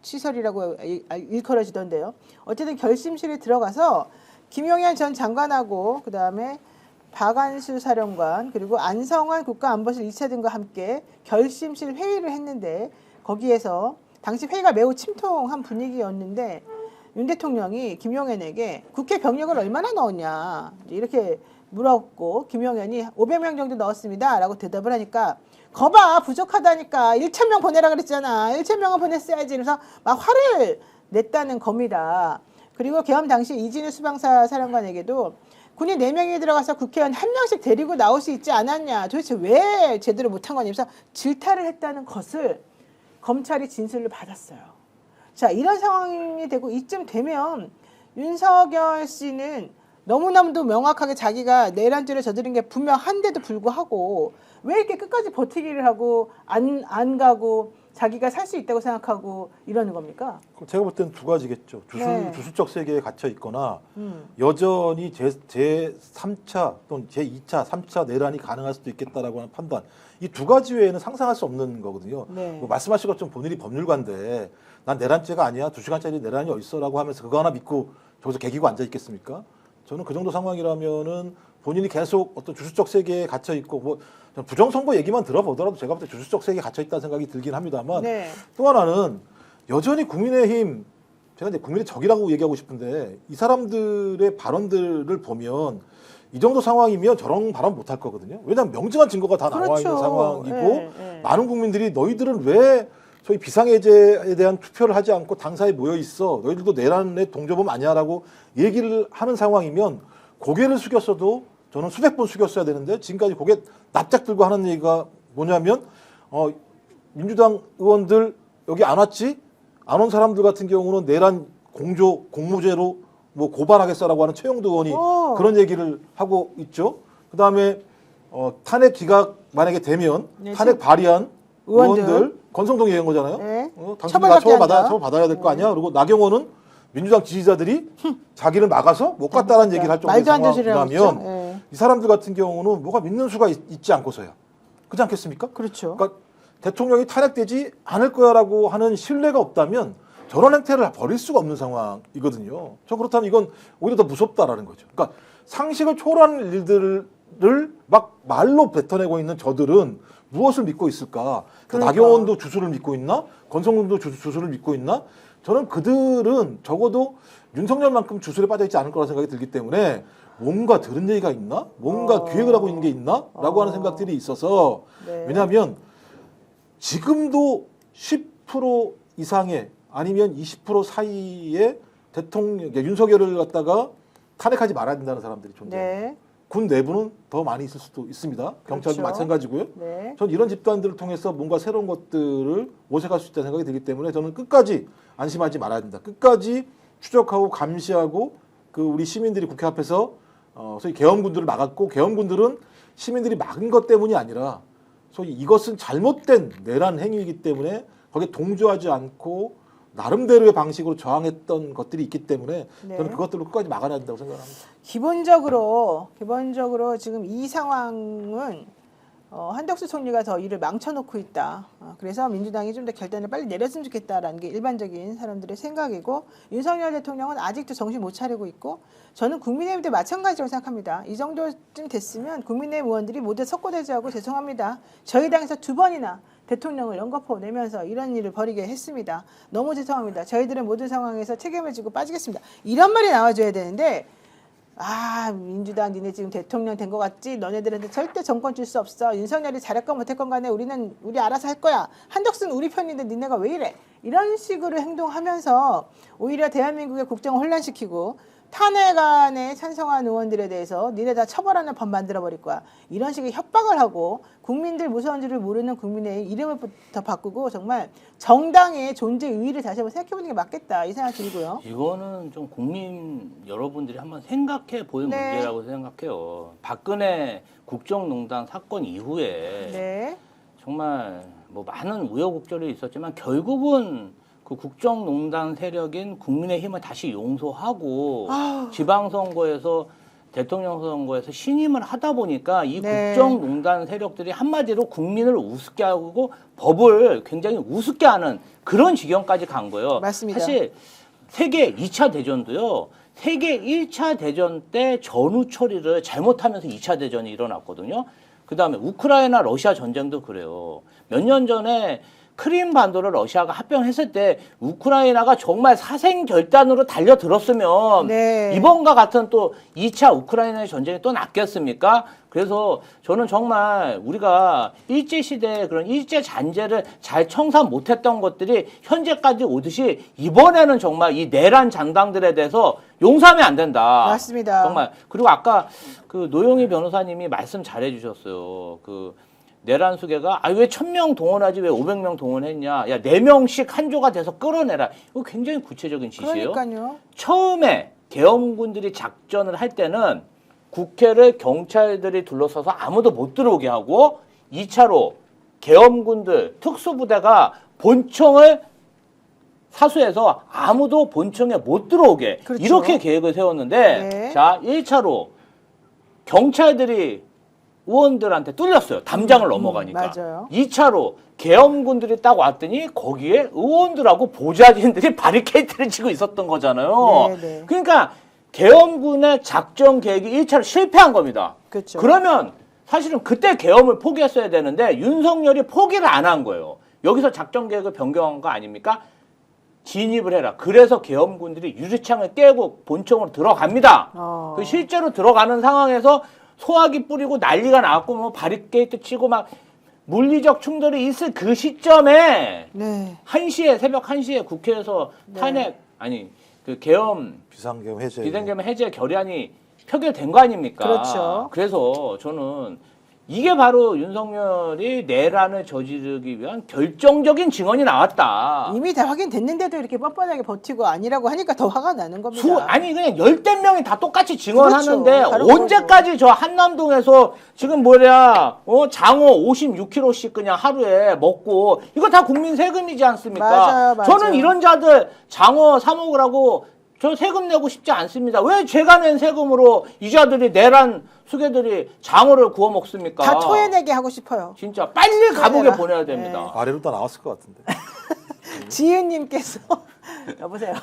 시설이라고 일컬어지던데요. 어쨌든 결심실에 들어가서 김용현 전 장관하고 그 다음에 박안수 사령관 그리고 안성환 국가안보실 2차 등과 함께 결심실 회의를 했는데, 거기에서 당시 회의가 매우 침통한 분위기였는데 윤 대통령이 김용현에게 국회 병력을 얼마나 넣었냐 이렇게 물었고, 김용현이 500명 정도 넣었습니다 라고 대답을 하니까 거봐 부족하다니까 1,000명 보내라 그랬잖아, 1,000명은 보냈어야지 이러면서 막 화를 냈다는 겁니다. 그리고 계엄 당시 이진우 수방사 사령관에게도 군이 4명이 들어가서 국회의원 1명씩 데리고 나올 수 있지 않았냐, 도대체 왜 제대로 못한 거냐, 그래서 질타를 했다는 것을 검찰이 진술을 받았어요. 자, 이런 상황이 되고 이쯤 되면 윤석열 씨는 너무나도 명확하게 자기가 내란죄를 저지른 게 분명한데도 불구하고 왜 이렇게 끝까지 버티기를 하고 안 가고 자기가 살 수 있다고 생각하고 이러는 겁니까? 제가 볼 때는 두 가지겠죠. 네. 주술적 세계에 갇혀 있거나 여전히 제3차 또는 제2차, 3차 내란이 가능할 수도 있겠다라고 하는 판단. 이 두 가지 외에는 상상할 수 없는 거거든요. 네. 뭐 말씀하신 것처럼 본인이 법률가인데 난 내란죄가 아니야, 2시간짜리 내란이 어딨어라고 하면서 그거 하나 믿고 저기서 개기고 앉아 있겠습니까? 저는 그 정도 상황이라면은 본인이 계속 어떤 주술적 세계에 갇혀 있고, 뭐 부정선거 얘기만 들어보더라도 제가 볼 때 주술적 세계에 갇혀 있다는 생각이 들긴 합니다만, 네. 또 하나는 여전히 국민의힘, 제가 이제 국민의 적이라고 얘기하고 싶은데 이 사람들의 발언들을 보면 이 정도 상황이면 저런 발언 못 할 거거든요. 왜냐하면 명증한 증거가 다 나와 있는 그렇죠. 상황이고, 네. 많은 국민들이 너희들은 왜 소위 비상해제에 대한 투표를 하지 않고 당사에 모여 있어, 너희들도 내란의 동조범 아니야라고 얘기를 하는 상황이면 고개를 숙였어도 저는 수백 번 숙였어야 되는데 지금까지 고개 납작 들고 하는 얘기가 뭐냐면 민주당 의원들 여기 안 왔지? 안 온 사람들 같은 경우는 내란 공조 공모죄로 뭐 고발하겠어라고 하는 최영도 의원이 그런 얘기를 하고 있죠. 그다음에 탄핵 기각 만약에 되면 네, 탄핵 발의한 의원들 권성동이 얘기한 거잖아요. 네. 당신들 다 처벌받게 한다. 처벌받아야 될 거 아니야. 그리고 나경원은 민주당 지지자들이 자기를 막아서 못 갔다라는 얘기를 할 정도의 말도 안 되는 소리를 하고 상황이라면 있죠. 네. 이 사람들 같은 경우는 뭐가 믿는 수가 있지 않고서야. 그렇지 않겠습니까? 그렇죠. 그러니까 대통령이 탄핵되지 않을 거야라고 하는 신뢰가 없다면 저런 행태를 버릴 수가 없는 상황이거든요. 저 그렇다면 이건 오히려 더 무섭다라는 거죠. 그러니까 상식을 초월하는 일들을 막 말로 뱉어내고 있는 저들은 무엇을 믿고 있을까? 그러니까. 나경원도 주술을 믿고 있나? 권성동도 주술을 믿고 있나? 저는 그들은 적어도 윤석열만큼 주술에 빠져 있지 않을 거라 생각이 들기 때문에 뭔가 들은 얘기가 있나? 뭔가 기획을 하고 있는 게 있나? 라고 하는 생각들이 있어서 네. 왜냐하면 지금도 10% 이상의 아니면 20% 사이의 대통령 윤석열을 갖다가 탄핵하지 말아야 된다는 사람들이 존재해요. 네. 군 내부는 더 많이 있을 수도 있습니다. 경찰도 그렇죠. 마찬가지고요. 네. 전 이런 집단들을 통해서 뭔가 새로운 것들을 모색할 수 있다는 생각이 들기 때문에 저는 끝까지 안심하지 말아야 된다. 끝까지 추적하고 감시하고 그 우리 시민들이 국회 앞에서 소위 계엄군들을 막았고 계엄군들은 시민들이 막은 것 때문이 아니라 소위 이것은 잘못된 내란 행위이기 때문에 거기에 동조하지 않고 나름대로의 방식으로 저항했던 것들이 있기 때문에 네. 저는 그것들을 끝까지 막아내야 된다고 생각합니다. 기본적으로 지금 이 상황은 한덕수 총리가 더 일을 망쳐놓고 있다. 그래서 민주당이 좀 더 결단을 빨리 내렸으면 좋겠다라는 게 일반적인 사람들의 생각이고 윤석열 대통령은 아직도 정신 못 차리고 있고 저는 국민의힘도 마찬가지라고 생각합니다. 이 정도쯤 됐으면 국민의힘 의원들이 모두 석고대죄하고 죄송합니다. 저희 당에서 2번이나 대통령을 연거푸 내면서 이런 일을 벌이게 했습니다. 너무 죄송합니다. 저희들은 모든 상황에서 책임을 지고 빠지겠습니다. 이런 말이 나와줘야 되는데 민주당 니네 지금 대통령 된 것 같지? 너네들한테 절대 정권 줄 수 없어. 윤석열이 잘했건 못했건 간에 우리 알아서 할 거야. 한덕수는 우리 편인데 니네가 왜 이래? 이런 식으로 행동하면서 오히려 대한민국의 국정을 혼란시키고 탄핵안에 찬성한 의원들에 대해서 니네 다 처벌하는 법 만들어버릴 거야. 이런 식의 협박을 하고 국민들 무서운 줄을 모르는 국민의 이름을부터 바꾸고 정말 정당의 존재 의의를 다시 한번 생각해보는 게 맞겠다. 이 생각 들고요. 이거는 좀 국민 여러분들이 한번 생각해 볼 네. 문제라고 생각해요. 박근혜 국정농단 사건 이후에 네. 정말 뭐 많은 우여곡절이 있었지만 결국은 그 국정농단 세력인 국민의힘을 다시 용서하고 지방선거에서 대통령 선거에서 신임을 하다 보니까 이 네. 국정농단 세력들이 한마디로 국민을 우습게 하고 법을 굉장히 우습게 하는 그런 지경까지 간 거예요. 맞습니다. 사실 세계 2차 대전도요. 세계 1차 대전 때 전후 처리를 잘못하면서 2차 대전이 일어났거든요. 그다음에 우크라이나 러시아 전쟁도 그래요. 몇 년 전에 크림 반도를 러시아가 합병했을 때 우크라이나가 정말 사생결단으로 달려들었으면 네. 이번과 같은 또 2차 우크라이나의 전쟁이 또 났겠습니까? 그래서 저는 정말 우리가 일제시대의 그런 일제잔재를 잘 청산 못했던 것들이 현재까지 오듯이 이번에는 정말 이 내란 장당들에 대해서 용서하면 안 된다. 맞습니다. 정말. 그리고 아까 그 노영희 변호사님이 말씀 잘해 주셨어요. 그 내란 수계가 왜 1000명 동원하지 왜 500명 동원했냐. 야 4명씩 한 조가 돼서 끌어내라. 이거 굉장히 구체적인 지시예요. 그러니까요. 처음에 계엄군들이 작전을 할 때는 국회를 경찰들이 둘러서서 아무도 못 들어오게 하고 2차로 계엄군들 특수부대가 본청을 사수해서 아무도 본청에 못 들어오게 그렇죠. 이렇게 계획을 세웠는데 네. 자 1차로 경찰들이 의원들한테 뚫렸어요. 담장을 넘어가니까. 맞아요. 2차로 계엄군들이 딱 왔더니 거기에 의원들하고 보좌진들이 바리케이트를 치고 있었던 거잖아요. 네, 네. 그러니까 계엄군의 작전 계획이 1차로 실패한 겁니다. 그렇죠. 그러면 사실은 그때 계엄을 포기했어야 되는데 윤석열이 포기를 안 한 거예요. 여기서 작전 계획을 변경한 거 아닙니까? 진입을 해라. 그래서 계엄군들이 유리창을 깨고 본청으로 들어갑니다. 그 실제로 들어가는 상황에서 소화기 뿌리고 난리가 났고 뭐 바리케이트 치고 막 물리적 충돌이 있을 그 시점에 네. 1시에 새벽 1시에 국회에서 탄핵 그 계엄 비상계엄 해제. 비상계엄 해제 결의안이 표결된 거 아닙니까? 그렇죠. 그래서 저는 이게 바로 윤석열이 내란을 저지르기 위한 결정적인 증언이 나왔다. 이미 다 확인됐는데도 이렇게 뻔뻔하게 버티고 아니라고 하니까 더 화가 나는 겁니다. 아니 그냥 10대 명이 다 똑같이 증언하는데 그렇죠. 다른 언제까지 저 한남동에서 지금 장어 56kg씩 그냥 하루에 먹고 이거 다 국민 세금이지 않습니까? 맞아요. 저는 이런 자들 장어 사 먹으라고 저 세금 내고 싶지 않습니다. 왜 제가 낸 세금으로 이 자들이 내란 수괴들이 장어를 구워 먹습니까? 다 토해내게 하고 싶어요. 진짜 빨리 감옥에 토해내라. 보내야 됩니다. 네. 아래로 다 나왔을 것 같은데. 지은님께서 여보세요.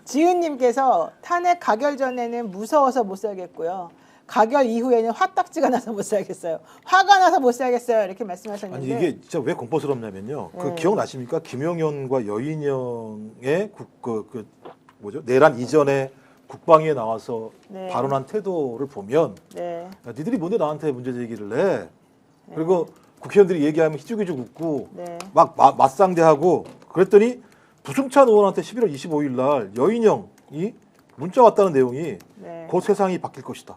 지은님께서 탄핵 가결 전에는 무서워서 못 살겠고요. 가결 이후에는 화딱지가 나서 못 살겠어요. 화가 나서 못 살겠어요. 이렇게 말씀하셨는데. 아니 이게 진짜 왜 공포스럽냐면요. 그 네. 기억나십니까? 김용현과 여인영의 뭐죠? 내란 이전에 국방위에 나와서 네. 발언한 태도를 보면 네. 야, 니들이 뭔데 나한테 문제 제기를 해? 그리고 국회의원들이 얘기하면 희죽희죽 웃고 네. 막 맞상대하고 그랬더니 부승찬 의원한테 11월 25일 날 여인영이 문자 왔다는 내용이 네. 곧 세상이 바뀔 것이다.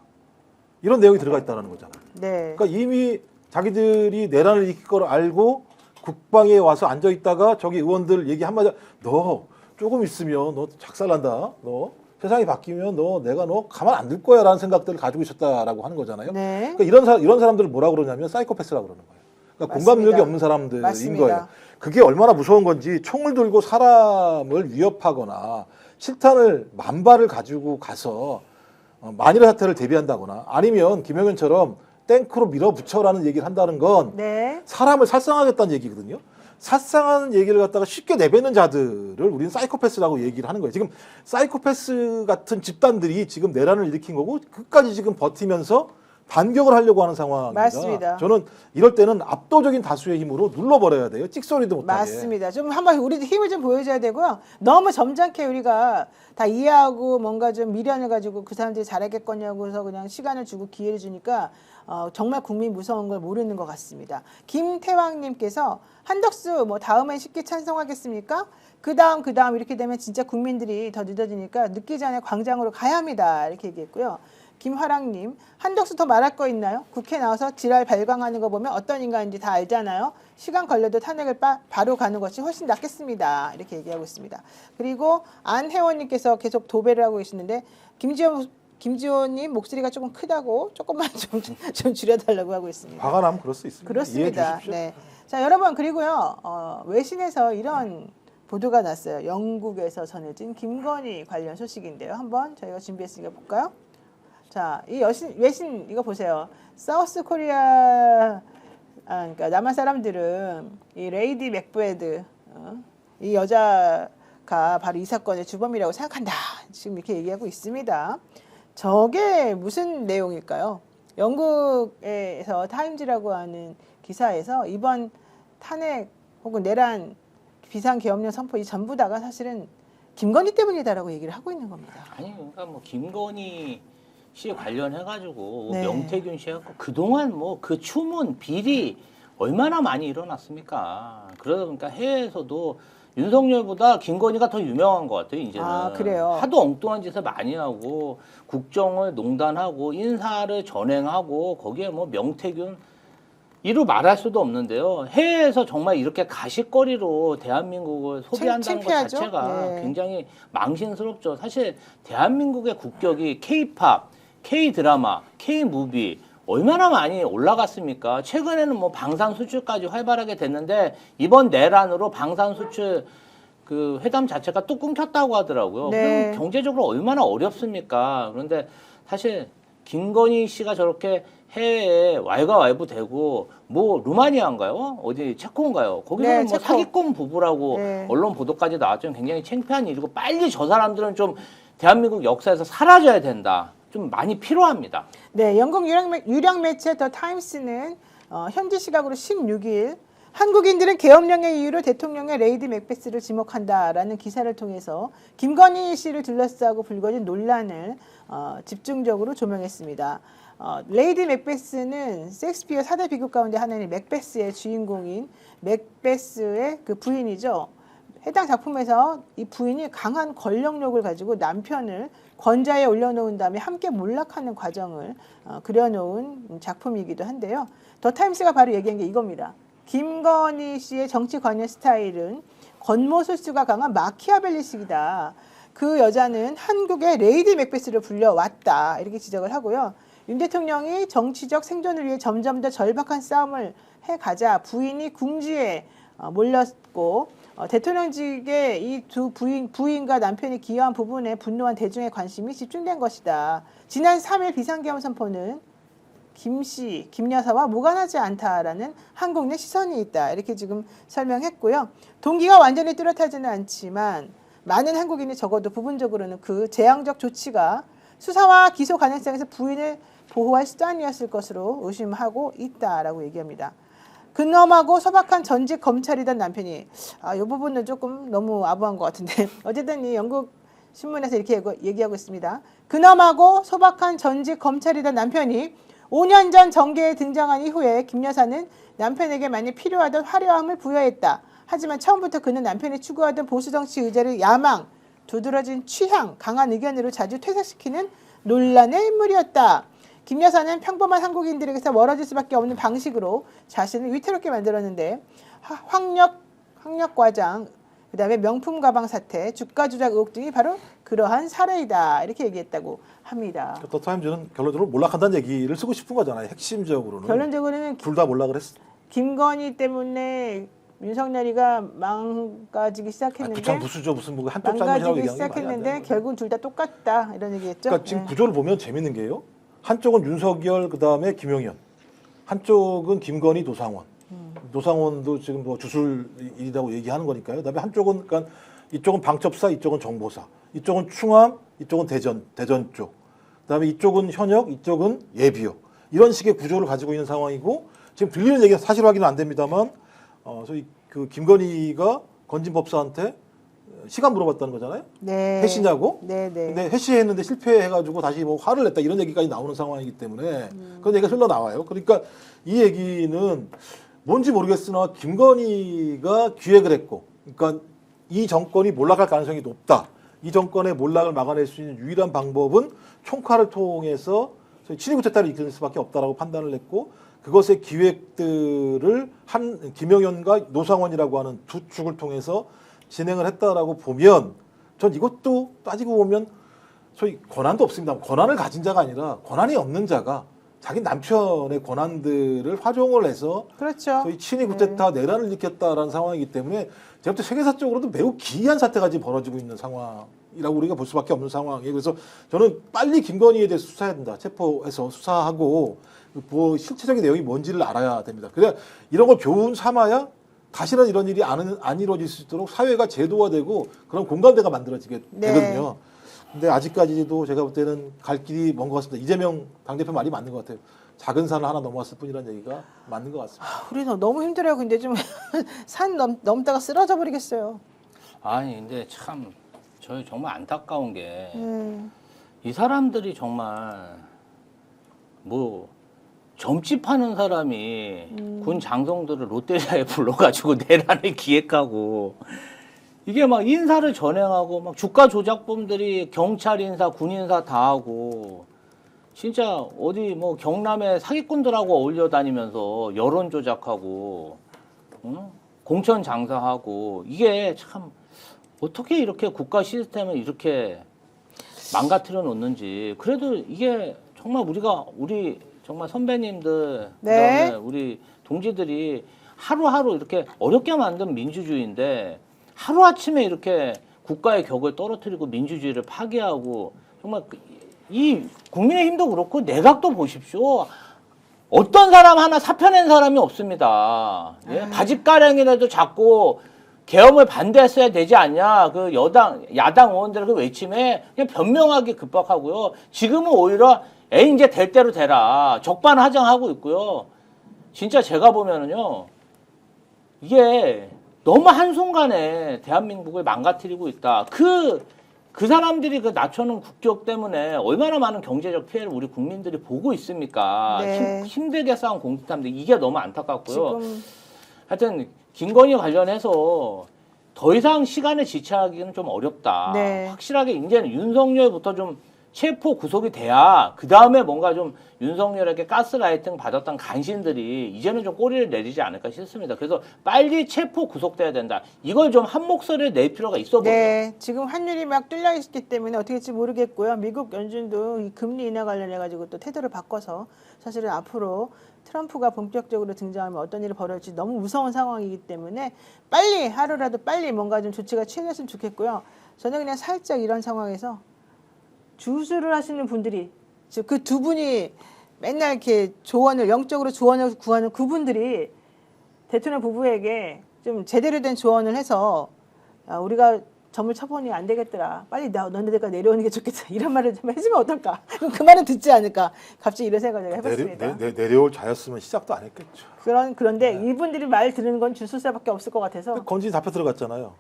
이런 내용이 들어가 있다는 거잖아요. 네. 그러니까 이미 자기들이 내란을 일으킬 걸 알고 국방에 와서 앉아 있다가 저기 의원들 얘기 한마디 너 조금 있으면 너 작살난다. 너 세상이 바뀌면 내가 가만 안 둘 거야라는 생각들을 가지고 있었다라고 하는 거잖아요. 네. 그러니까 이런 사람들을 뭐라 그러냐면 사이코패스라고 그러는 거예요. 그러니까 맞습니다. 공감력이 없는 사람들인 맞습니다. 거예요. 그게 얼마나 무서운 건지 총을 들고 사람을 위협하거나 실탄을 만발을 가지고 가서 만일의 사태를 대비한다거나 아니면 김영현처럼 탱크로 밀어붙여라는 얘기를 한다는 건 네. 사람을 살상하겠다는 얘기거든요. 살상하는 얘기를 갖다가 쉽게 내뱉는 자들을 우리는 사이코패스라고 얘기를 하는 거예요. 지금 사이코패스 같은 집단들이 지금 내란을 일으킨 거고 끝까지 지금 버티면서 반격을 하려고 하는 상황입니다. 맞습니다. 저는 이럴 때는 압도적인 다수의 힘으로 눌러버려야 돼요. 찍소리도 못하게. 맞습니다. 좀 한번 우리도 힘을 좀 보여줘야 되고요. 너무 점잖게 우리가 다 이해하고 뭔가 좀 미련을 가지고 그 사람들이 잘하겠거냐고 해서 그냥 시간을 주고 기회를 주니까 정말 국민 무서운 걸 모르는 것 같습니다. 김태왕님께서 한덕수 뭐 다음엔 쉽게 찬성하겠습니까? 그 다음 이렇게 되면 진짜 국민들이 더 늦어지니까 늦기 전에 광장으로 가야 합니다. 이렇게 얘기했고요. 김화랑님, 한덕수 더 말할 거 있나요? 국회 나와서 지랄 발광하는 거 보면 어떤 인간인지 다 알잖아요. 시간 걸려도 탄핵을 바로 가는 것이 훨씬 낫겠습니다. 이렇게 얘기하고 있습니다. 그리고 안혜원님께서 계속 도배를 하고 계시는데 김지호님 목소리가 조금 크다고 조금만 좀 줄여달라고 하고 있습니다. 화가 나면 그럴 수 있습니다. 이해해 그렇습니다. 주십시오. 네. 자, 여러분 그리고요 외신에서 이런 보도가 났어요. 영국에서 전해진 김건희 관련 소식인데요. 한번 저희가 준비했으니까 볼까요? 자, 이 외신 이거 보세요. 사우스 코리아 그러니까 남한 사람들은 이 레이디 맥브레드 이 여자가 바로 이 사건의 주범이라고 생각한다. 지금 이렇게 얘기하고 있습니다. 저게 무슨 내용일까요? 영국에서 타임즈라고 하는 기사에서 이번 탄핵 혹은 내란 비상계엄령 선포 이 전부 다가 사실은 김건희 때문이다라고 얘기를 하고 있는 겁니다. 아니 그러니까 뭐 김건희 씨 관련해가지고 네. 명태균 씨하고 그동안 뭐 그 추문 비리 얼마나 많이 일어났습니까? 그러니까 해외에서도 윤석열보다 김건희가 더 유명한 것 같아요. 이제는. 아, 그래요? 하도 엉뚱한 짓을 많이 하고 국정을 농단하고 인사를 전행하고 거기에 뭐 명태균 이루 말할 수도 없는데요. 해외에서 정말 이렇게 가십거리로 대한민국을 소비한다는 것 창피하죠? 자체가 네. 굉장히 망신스럽죠. 사실 대한민국의 국격이 K-팝, K-드라마, K-무비 얼마나 많이 올라갔습니까? 최근에는 뭐 방산 수출까지 활발하게 됐는데 이번 내란으로 방산 수출 그 회담 자체가 또 끊겼다고 하더라고요. 네. 그럼 경제적으로 얼마나 어렵습니까? 그런데 사실 김건희 씨가 저렇게 해외에 왈가왈부되고 뭐 루마니아인가요? 어디 체코인가요? 거기서는 네, 뭐 체코. 사기꾼 부부라고 네. 언론 보도까지 나왔죠. 굉장히 창피한 일이고 빨리 저 사람들은 좀 대한민국 역사에서 사라져야 된다. 좀 많이 필요합니다. 네, 영국 유력 매체 더 타임스는 현지 시각으로 16일 한국인들은 계엄령의 이유로 대통령의 레이디 맥베스를 지목한다라는 기사를 통해서 김건희 씨를 둘러싸고 불거진 논란을 집중적으로 조명했습니다. 레이디 맥베스는 셰익스피어 4대 비극 가운데 하나인 맥베스의 주인공인 맥베스의 그 부인이죠. 해당 작품에서 이 부인이 강한 권력욕을 가지고 남편을 권좌에 올려놓은 다음에 함께 몰락하는 과정을 그려놓은 작품이기도 한데요. 더 타임스가 바로 얘기한 게 이겁니다. 김건희 씨의 정치 관여 스타일은 권모술수가 강한 마키아벨리식이다. 그 여자는 한국의 레이디 맥베스를 불려왔다. 이렇게 지적을 하고요. 윤 대통령이 정치적 생존을 위해 점점 더 절박한 싸움을 해가자 부인이 궁지에 몰렸고 대통령직의 이 두 부인과 남편이 기여한 부분에 분노한 대중의 관심이 집중된 것이다. 지난 3일 비상계엄 선포는 김씨, 김여사와 무관하지 않다라는 한국 내 시선이 있다. 이렇게 지금 설명했고요. 동기가 완전히 뚜렷하지는 않지만 많은 한국인이 적어도 부분적으로는 그 재앙적 조치가 수사와 기소 가능성에서 부인을 보호할 수단이었을 것으로 의심하고 있다라고 얘기합니다. 근엄하고 소박한 전직 검찰이던 남편이 이 부분은 조금 너무 아부한 것 같은데 어쨌든 이 영국 신문에서 이렇게 얘기하고 있습니다. 근엄하고 소박한 전직 검찰이던 남편이 5년 전 정계에 등장한 이후에 김 여사는 남편에게 많이 필요하던 화려함을 부여했다. 하지만 처음부터 그는 남편이 추구하던 보수정치 의제를 야망, 두드러진 취향, 강한 의견으로 자주 퇴색시키는 논란의 인물이었다. 김 여사는 평범한 한국인들에게서 멀어질 수밖에 없는 방식으로 자신을 위태롭게 만들었는데 학력과장, 그다음에 명품 가방 사태, 주가 조작 의혹 등이 바로 그러한 사례이다. 이렇게 얘기했다고 합니다. 더 타임즈는 결론적으로 몰락한다는 얘기를 쓰고 싶은 거잖아요. 핵심적으로는. 결론적으로는 둘 다 몰락을 했어. 김건희 때문에 윤석열이가 망가지기 시작했는데 부참 부수죠. 무슨 뭐 한쪽 잘못이라고 망가지기 얘기하는 게 말이 안 시작했는데 되는 결국은 둘 다 똑같다 이런 얘기했죠. 그러니까 지금 네. 구조를 보면 재밌는 게요. 한쪽은 윤석열 그다음에 김용현, 한쪽은 김건희, 노상원. 노상원도 지금 뭐 주술이라고 얘기하는 거니까요. 그다음에 한쪽은 그러니까 이쪽은 방첩사, 이쪽은 정보사, 이쪽은 충암, 이쪽은 대전 쪽. 그다음에 이쪽은 현역, 이쪽은 예비역. 이런 식의 구조를 가지고 있는 상황이고 지금 들리는 얘기가 사실 확인은 안 됩니다만 소위 그 김건희가 건진 법사한테 시간 물어봤다는 거잖아요. 네. 해시냐고? 네, 네. 근데 해시했는데 실패해가지고 다시 뭐 화를 냈다 이런 얘기까지 나오는 상황이기 때문에 그런 얘기가 흘러나와요. 그러니까 이 얘기는 뭔지 모르겠으나 김건희가 기획을 했고, 그러니까 이 정권이 몰락할 가능성이 높다. 이 정권의 몰락을 막아낼 수 있는 유일한 방법은 총칼을 통해서 친위구태타를 이끌 수밖에 없다라고 판단을 했고, 그것의 기획들을 한 김용현과 노상원이라고 하는 두 축을 통해서 진행을 했다라고 보면 전 이것도 따지고 보면 소위 권한도 없습니다. 권한을 가진 자가 아니라 권한이 없는 자가 자기 남편의 권한들을 활용을 해서 그렇죠. 소위 친위 구테타 내란을 일으켰다라는 상황이기 때문에 제가 볼 때 세계사적으로도 매우 기이한 사태가 지금 벌어지고 있는 상황이라고 우리가 볼 수밖에 없는 상황이에요. 그래서 저는 빨리 김건희에 대해서 수사해야 된다. 체포해서 수사하고 뭐 실체적인 내용이 뭔지를 알아야 됩니다. 그래야 이런 걸 교훈 삼아야 다시는 이런 일이 안 이루어질 수 있도록 사회가 제도화되고 그런 공감대가 만들어지게 네. 되거든요. 근데 아직까지도 제가 볼 때는 갈 길이 먼 것 같습니다. 이재명 당대표 말이 맞는 것 같아요. 작은 산을 하나 넘어왔을 뿐이라는 얘기가 맞는 것 같습니다. 우리도 너무 힘들어요. 근데 좀 산 넘다가 쓰러져 버리겠어요. 아니 근데 참 저희 정말 안타까운 게 이 네. 사람들이 정말 뭐 점집 하는 사람이 군 장성들을 롯데리아에 불러가지고 내란을 기획하고 이게 막 인사를 전행하고 막 주가 조작범들이 경찰 인사, 군 인사 다 하고 진짜 어디 뭐 경남에 사기꾼들하고 어울려 다니면서 여론 조작하고 공천 장사하고 이게 참 어떻게 이렇게 국가 시스템을 이렇게 망가뜨려 놓는지. 그래도 이게 정말 우리 정말 선배님들 네. 그다음에 우리 동지들이 하루하루 이렇게 어렵게 만든 민주주의인데 하루아침에 이렇게 국가의 격을 떨어뜨리고 민주주의를 파괴하고 정말 이 국민의힘도 그렇고 내각도 보십시오. 어떤 사람 하나 사표낸 사람이 없습니다. 예? 바짓가랑이라도 잡고 계엄을 반대했어야 되지 않냐. 그 야당 의원들의 그 외침에 그냥 변명하기 급박하고요. 지금은 오히려 이제 될 대로 되라. 적반하장하고 있고요. 진짜 제가 보면은요. 이게 너무 한순간에 대한민국을 망가뜨리고 있다. 그 사람들이 그 낮춰놓은 국격 때문에 얼마나 많은 경제적 피해를 우리 국민들이 보고 있습니까? 네. 힘들게 싸운 공직자인데 이게 너무 안타깝고요. 지금 하여튼 김건희 관련해서 더 이상 시간을 지체하기는 좀 어렵다. 네. 확실하게 이제는 윤석열부터 좀 체포 구속이 돼야 그 다음에 뭔가 좀 윤석열에게 가스라이팅 받았던 간신들이 이제는 좀 꼬리를 내리지 않을까 싶습니다. 그래서 빨리 체포 구속돼야 된다. 이걸 좀 한 목소리를 낼 필요가 있어 보여요. 네, 지금 환율이 막 뚫려 있기 때문에 어떻게 될지 모르겠고요. 미국 연준도 이 금리 인하 관련해 가지고 또 태도를 바꿔서 사실은 앞으로 트럼프가 본격적으로 등장하면 어떤 일이 벌어질지 너무 무서운 상황이기 때문에 빨리 하루라도 빨리 뭔가 좀 조치가 취해졌으면 좋겠고요. 저는 그냥 살짝 이런 상황에서 주술을 하시는 분들이 즉 그 두 분이 맨날 이렇게 영적으로 조언을 구하는 그분들이 대통령 부부에게 좀 제대로 된 조언을 해서 우리가 점을 쳐보니 안 되겠더라. 빨리 너네들과 내려오는 게 좋겠다. 이런 말을 좀 해주면 어떨까? 그럼 그 말은 듣지 않을까? 갑자기 이런 생각을 해봤습니다. 내려올 자였으면 시작도 안 했겠죠. 그런데 이분들이 말 들은 건 주술사밖에 없을 것 같아서 건진이 잡혀 들어갔잖아요.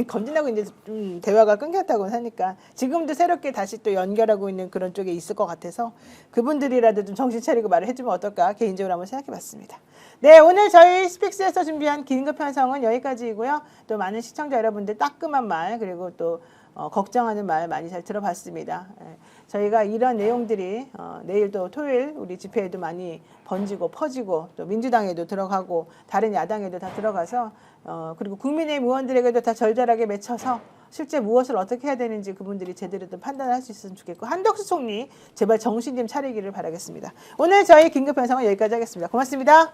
건진하고 이제 좀 대화가 끊겼다고 하니까 지금도 새롭게 다시 또 연결하고 있는 그런 쪽에 있을 것 같아서 그분들이라도 좀 정신 차리고 말을 해주면 어떨까 개인적으로 한번 생각해봤습니다. 네, 오늘 저희 스픽스에서 준비한 긴급 편성은 여기까지이고요. 또 많은 시청자 여러분들 따끔한 말 그리고 또 걱정하는 말 많이 잘 들어봤습니다. 저희가 이런 내용들이 내일도 토요일 우리 집회에도 많이 번지고 퍼지고 또 민주당에도 들어가고 다른 야당에도 다 들어가서 그리고 국민의힘 의원들에게도 다 절절하게 맺혀서 실제 무엇을 어떻게 해야 되는지 그분들이 제대로 좀 판단할 수 있으면 좋겠고 한덕수 총리 제발 정신 좀 차리기를 바라겠습니다. 오늘 저희 긴급 편성은 여기까지 하겠습니다. 고맙습니다.